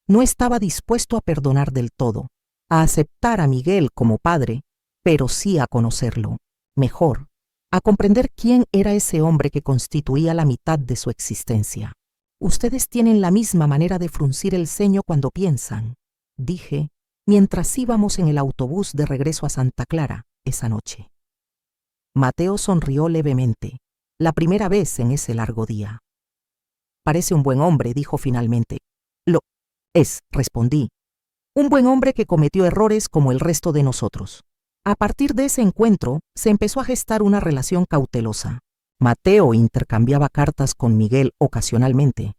No estaba dispuesto a perdonar del todo, a aceptar a Miguel como padre, pero sí a conocerlo, mejor, a comprender quién era ese hombre que constituía la mitad de su existencia. Ustedes tienen la misma manera de fruncir el ceño cuando piensan, dije, mientras íbamos en el autobús de regreso a Santa Clara esa noche. Mateo sonrió levemente, la primera vez en ese largo día. Parece un buen hombre, dijo finalmente. Lo es, respondí. Un buen hombre que cometió errores como el resto de nosotros. A partir de ese encuentro, se empezó a gestar una relación cautelosa. Mateo intercambiaba cartas con Miguel ocasionalmente.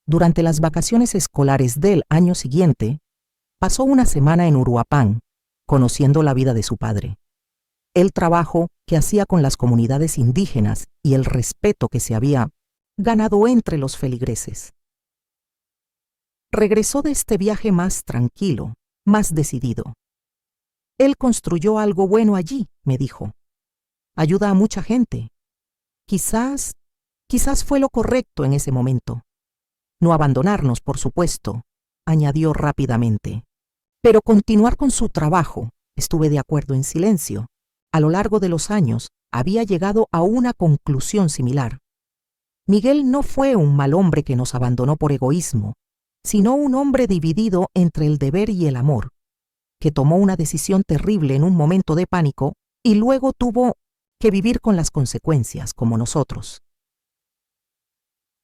Durante las vacaciones escolares del año siguiente, pasó una semana en Uruapán, conociendo la vida de su padre, el trabajo que hacía con las comunidades indígenas y el respeto que se había ganado entre los feligreses. Regresó de este viaje más tranquilo, más decidido. Él construyó algo bueno allí, me dijo. Ayuda a mucha gente. Quizás fue lo correcto en ese momento. No abandonarnos, por supuesto, añadió rápidamente. Pero continuar con su trabajo, estuve de acuerdo en silencio. A lo largo de los años, había llegado a una conclusión similar. Miguel no fue un mal hombre que nos abandonó por egoísmo, sino un hombre dividido entre el deber y el amor, que tomó una decisión terrible en un momento de pánico y luego tuvo que vivir con las consecuencias, como nosotros.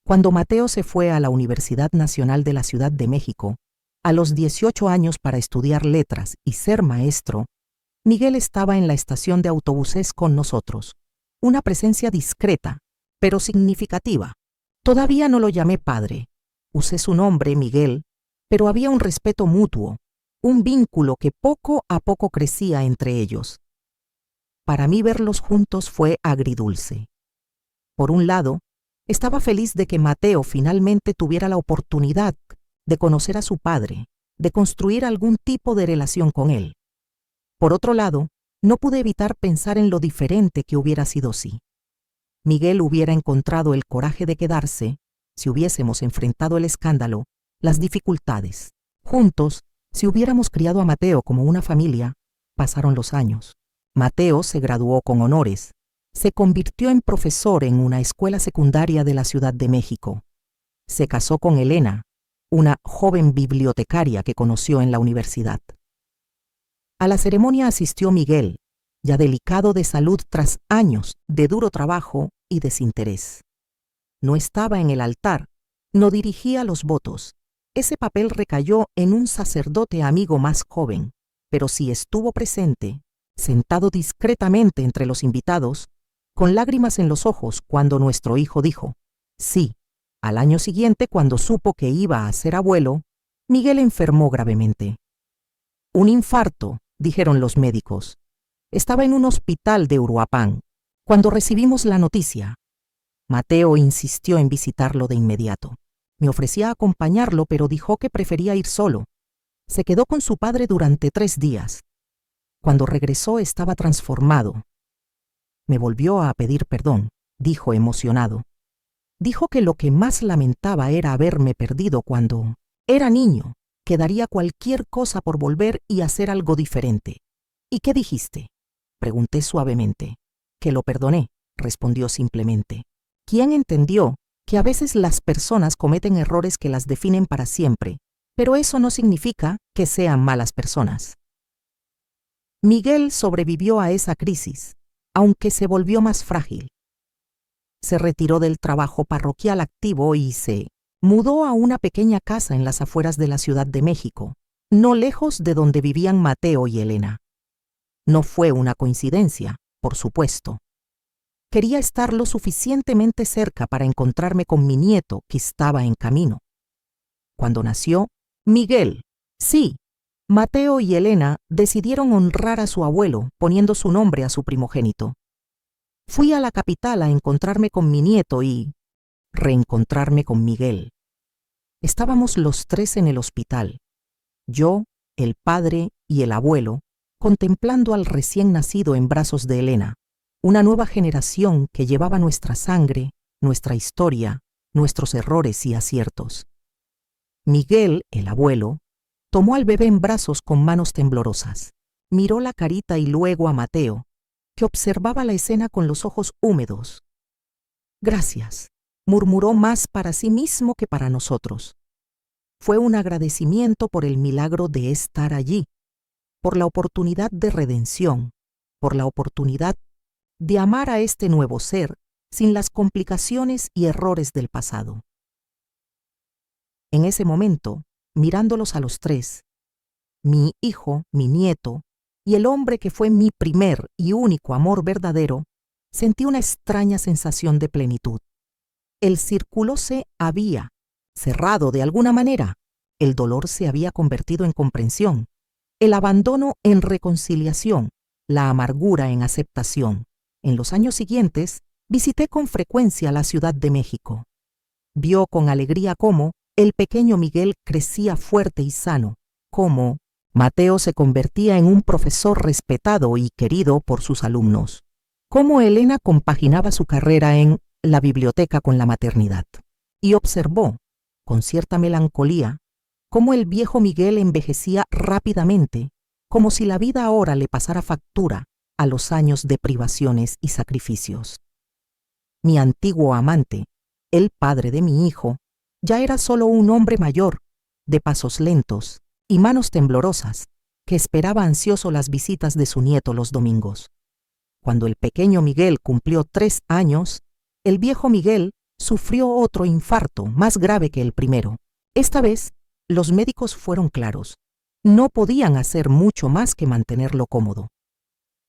Cuando Mateo se fue a la Universidad Nacional de la Ciudad de México, a los 18 años para estudiar letras y ser maestro, Miguel estaba en la estación de autobuses con nosotros, una presencia discreta, pero significativa. Todavía no lo llamé padre. Usé su nombre, Miguel, pero había un respeto mutuo, un vínculo que poco a poco crecía entre ellos. Para mí verlos juntos fue agridulce. Por un lado, estaba feliz de que Mateo finalmente tuviera la oportunidad de conocer a su padre, de construir algún tipo de relación con él. Por otro lado, no pude evitar pensar en lo diferente que hubiera sido si Miguel hubiera encontrado el coraje de quedarse, si hubiésemos enfrentado el escándalo, las dificultades. Juntos, si hubiéramos criado a Mateo como una familia, pasaron los años. Mateo se graduó con honores. Se convirtió en profesor en una escuela secundaria de la Ciudad de México. Se casó con Elena, una joven bibliotecaria que conoció en la universidad. A la ceremonia asistió Miguel, ya delicado de salud tras años de duro trabajo y desinterés. no estaba en el altar, no dirigía los votos. Ese papel recayó en un sacerdote amigo más joven, pero sí estuvo presente, sentado discretamente entre los invitados, con lágrimas en los ojos cuando nuestro hijo dijo, sí. Al año siguiente, cuando supo que iba a ser abuelo, Miguel enfermó gravemente. Un infarto, dijeron los médicos. Estaba en un hospital de Uruapan. Cuando recibimos la noticia, Mateo insistió en visitarlo de inmediato. Me ofrecía acompañarlo, pero dijo que prefería ir solo. Se quedó con su padre durante 3 días. Cuando regresó estaba transformado. Me volvió a pedir perdón, dijo emocionado. Dijo que lo que más lamentaba era haberme perdido cuando era niño, que daría cualquier cosa por volver y hacer algo diferente. ¿Y qué dijiste?, pregunté suavemente. Que lo perdoné, respondió simplemente. ¿Quién entendió que a veces las personas cometen errores que las definen para siempre, pero eso no significa que sean malas personas? Miguel sobrevivió a esa crisis, aunque se volvió más frágil. Se retiró del trabajo parroquial activo y se mudó a una pequeña casa en las afueras de la Ciudad de México, no lejos de donde vivían Mateo y Elena. No fue una coincidencia, por supuesto. Quería estar lo suficientemente cerca para encontrarme con mi nieto que estaba en camino. Cuando nació, Miguel, sí, Mateo y Elena decidieron honrar a su abuelo poniendo su nombre a su primogénito. Fui a la capital a encontrarme con mi nieto y reencontrarme con Miguel. Estábamos los 3 en el hospital, yo, el padre y el abuelo, contemplando al recién nacido en brazos de Elena, una nueva generación que llevaba nuestra sangre, nuestra historia, nuestros errores y aciertos. Miguel, el abuelo, tomó al bebé en brazos con manos temblorosas, miró la carita y luego a Mateo, que observaba la escena con los ojos húmedos. Gracias, murmuró más para sí mismo que para nosotros. Fue un agradecimiento por el milagro de estar allí, por la oportunidad de redención, por la oportunidad de amar a este nuevo ser sin las complicaciones y errores del pasado. En ese momento, mirándolos a los 3, mi hijo, mi nieto y el hombre que fue mi primer y único amor verdadero, sentí una extraña sensación de plenitud. El círculo se había cerrado de alguna manera, el dolor se había convertido en comprensión, el abandono en reconciliación, la amargura en aceptación. En los años siguientes, visité con frecuencia la Ciudad de México. Vio con alegría cómo el pequeño Miguel crecía fuerte y sano, cómo Mateo se convertía en un profesor respetado y querido por sus alumnos, cómo Elena compaginaba su carrera en la biblioteca con la maternidad, y observó, con cierta melancolía, cómo el viejo Miguel envejecía rápidamente, como si la vida ahora le pasara factura a los años de privaciones y sacrificios. Mi antiguo amante, el padre de mi hijo, ya era solo un hombre mayor, de pasos lentos y manos temblorosas, que esperaba ansioso las visitas de su nieto los domingos. Cuando el pequeño Miguel cumplió 3 años, el viejo Miguel sufrió otro infarto más grave que el primero. Esta vez, los médicos fueron claros. No podían hacer mucho más que mantenerlo cómodo.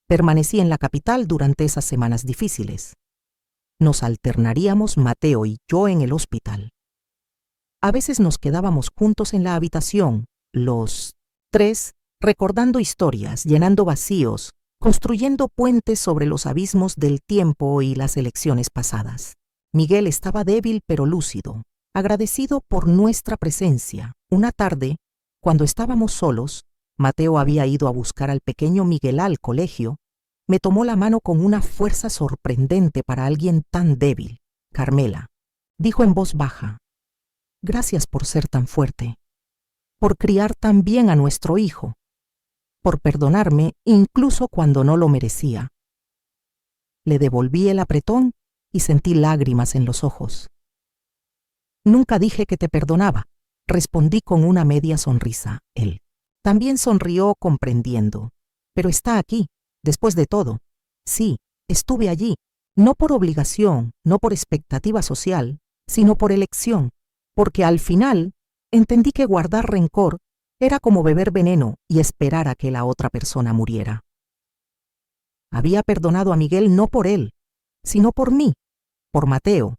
Permanecí en la capital durante esas semanas difíciles. Nos alternaríamos Mateo y yo en el hospital. A veces nos quedábamos juntos en la habitación, los 3, recordando historias, llenando vacíos, construyendo puentes sobre los abismos del tiempo y las elecciones pasadas. Miguel estaba débil pero lúcido, agradecido por nuestra presencia. Una tarde, cuando estábamos solos, Mateo había ido a buscar al pequeño Miguel al colegio, me tomó la mano con una fuerza sorprendente para alguien tan débil. Carmela, dijo en voz baja, gracias por ser tan fuerte, por criar tan bien a nuestro hijo, por perdonarme incluso cuando no lo merecía. Le devolví el apretón y sentí lágrimas en los ojos. Nunca dije que te perdonaba, respondí con una media sonrisa. Él también sonrió comprendiendo. Pero está aquí, después de todo. Sí, estuve allí, no por obligación, no por expectativa social, sino por elección, porque al final entendí que guardar rencor era como beber veneno y esperar a que la otra persona muriera. Había perdonado a Miguel no por él, sino por mí, por Mateo,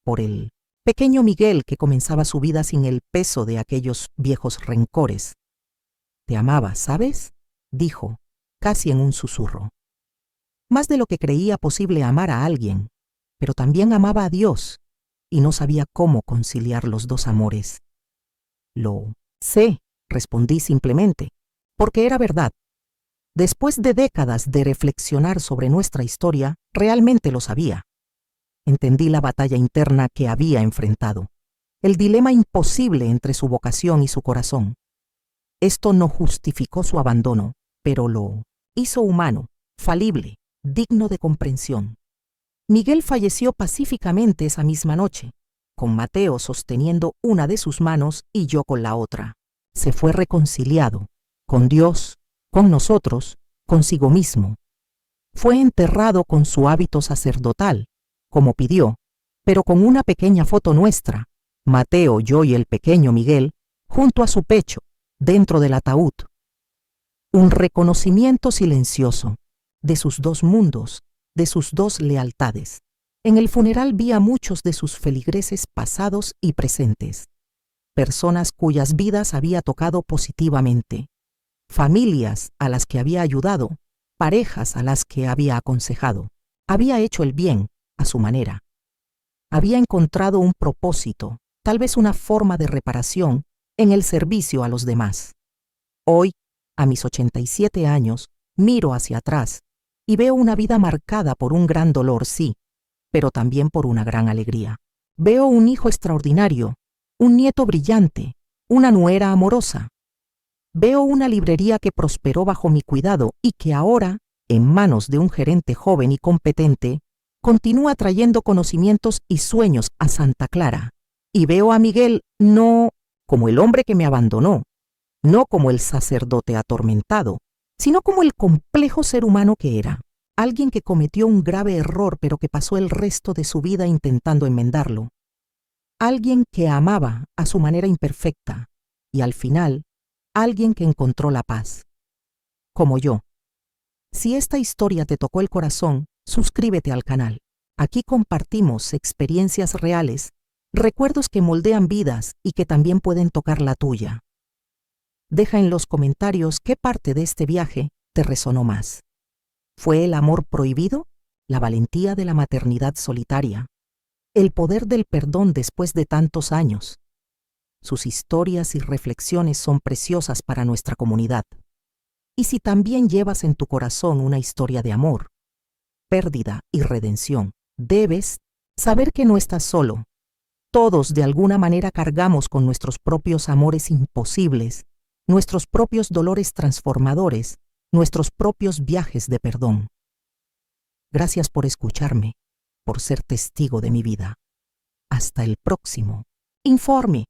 por el pequeño Miguel que comenzaba su vida sin el peso de aquellos viejos rencores. Te amaba, ¿sabes?, dijo, casi en un susurro. Más de lo que creía posible amar a alguien, pero también amaba a Dios, y no sabía cómo conciliar los dos amores. Lo sé, respondí simplemente, porque era verdad. Después de décadas de reflexionar sobre nuestra historia, realmente lo sabía. Entendí la batalla interna que había enfrentado, el dilema imposible entre su vocación y su corazón. Esto no justificó su abandono, pero lo hizo humano, falible, digno de comprensión. Miguel falleció pacíficamente esa misma noche, con Mateo sosteniendo una de sus manos y yo con la otra. Se fue reconciliado, con Dios, con nosotros, consigo mismo. Fue enterrado con su hábito sacerdotal, como pidió, pero con una pequeña foto nuestra, Mateo, yo y el pequeño Miguel, junto a su pecho, dentro del ataúd. Un reconocimiento silencioso de sus dos mundos, de sus dos lealtades. En el funeral vi a muchos de sus feligreses pasados y presentes, personas cuyas vidas había tocado positivamente, familias a las que había ayudado, parejas a las que había aconsejado. Había hecho el bien a su manera. Había encontrado un propósito, tal vez una forma de reparación en el servicio a los demás. Hoy, a mis 87 años, miro hacia atrás y veo una vida marcada por un gran dolor, sí, pero también por una gran alegría. Veo un hijo extraordinario, un nieto brillante, una nuera amorosa. Veo una librería que prosperó bajo mi cuidado y que ahora, en manos de un gerente joven y competente, continúa trayendo conocimientos y sueños a Santa Clara. Y veo a Miguel no como el hombre que me abandonó, no como el sacerdote atormentado, sino como el complejo ser humano que era. Alguien que cometió un grave error pero que pasó el resto de su vida intentando enmendarlo. Alguien que amaba a su manera imperfecta y al final, alguien que encontró la paz. Como yo. Si esta historia te tocó el corazón, suscríbete al canal. Aquí compartimos experiencias reales, recuerdos que moldean vidas y que también pueden tocar la tuya. Deja en los comentarios qué parte de este viaje te resonó más. ¿Fue el amor prohibido? ¿La valentía de la maternidad solitaria? ¿El poder del perdón después de tantos años? Sus historias y reflexiones son preciosas para nuestra comunidad. Y si también llevas en tu corazón una historia de amor, pérdida y redención, debes saber que no estás solo. Todos de alguna manera cargamos con nuestros propios amores imposibles, nuestros propios dolores transformadores, nuestros propios viajes de perdón. Gracias por escucharme, por ser testigo de mi vida. Hasta el próximo informe.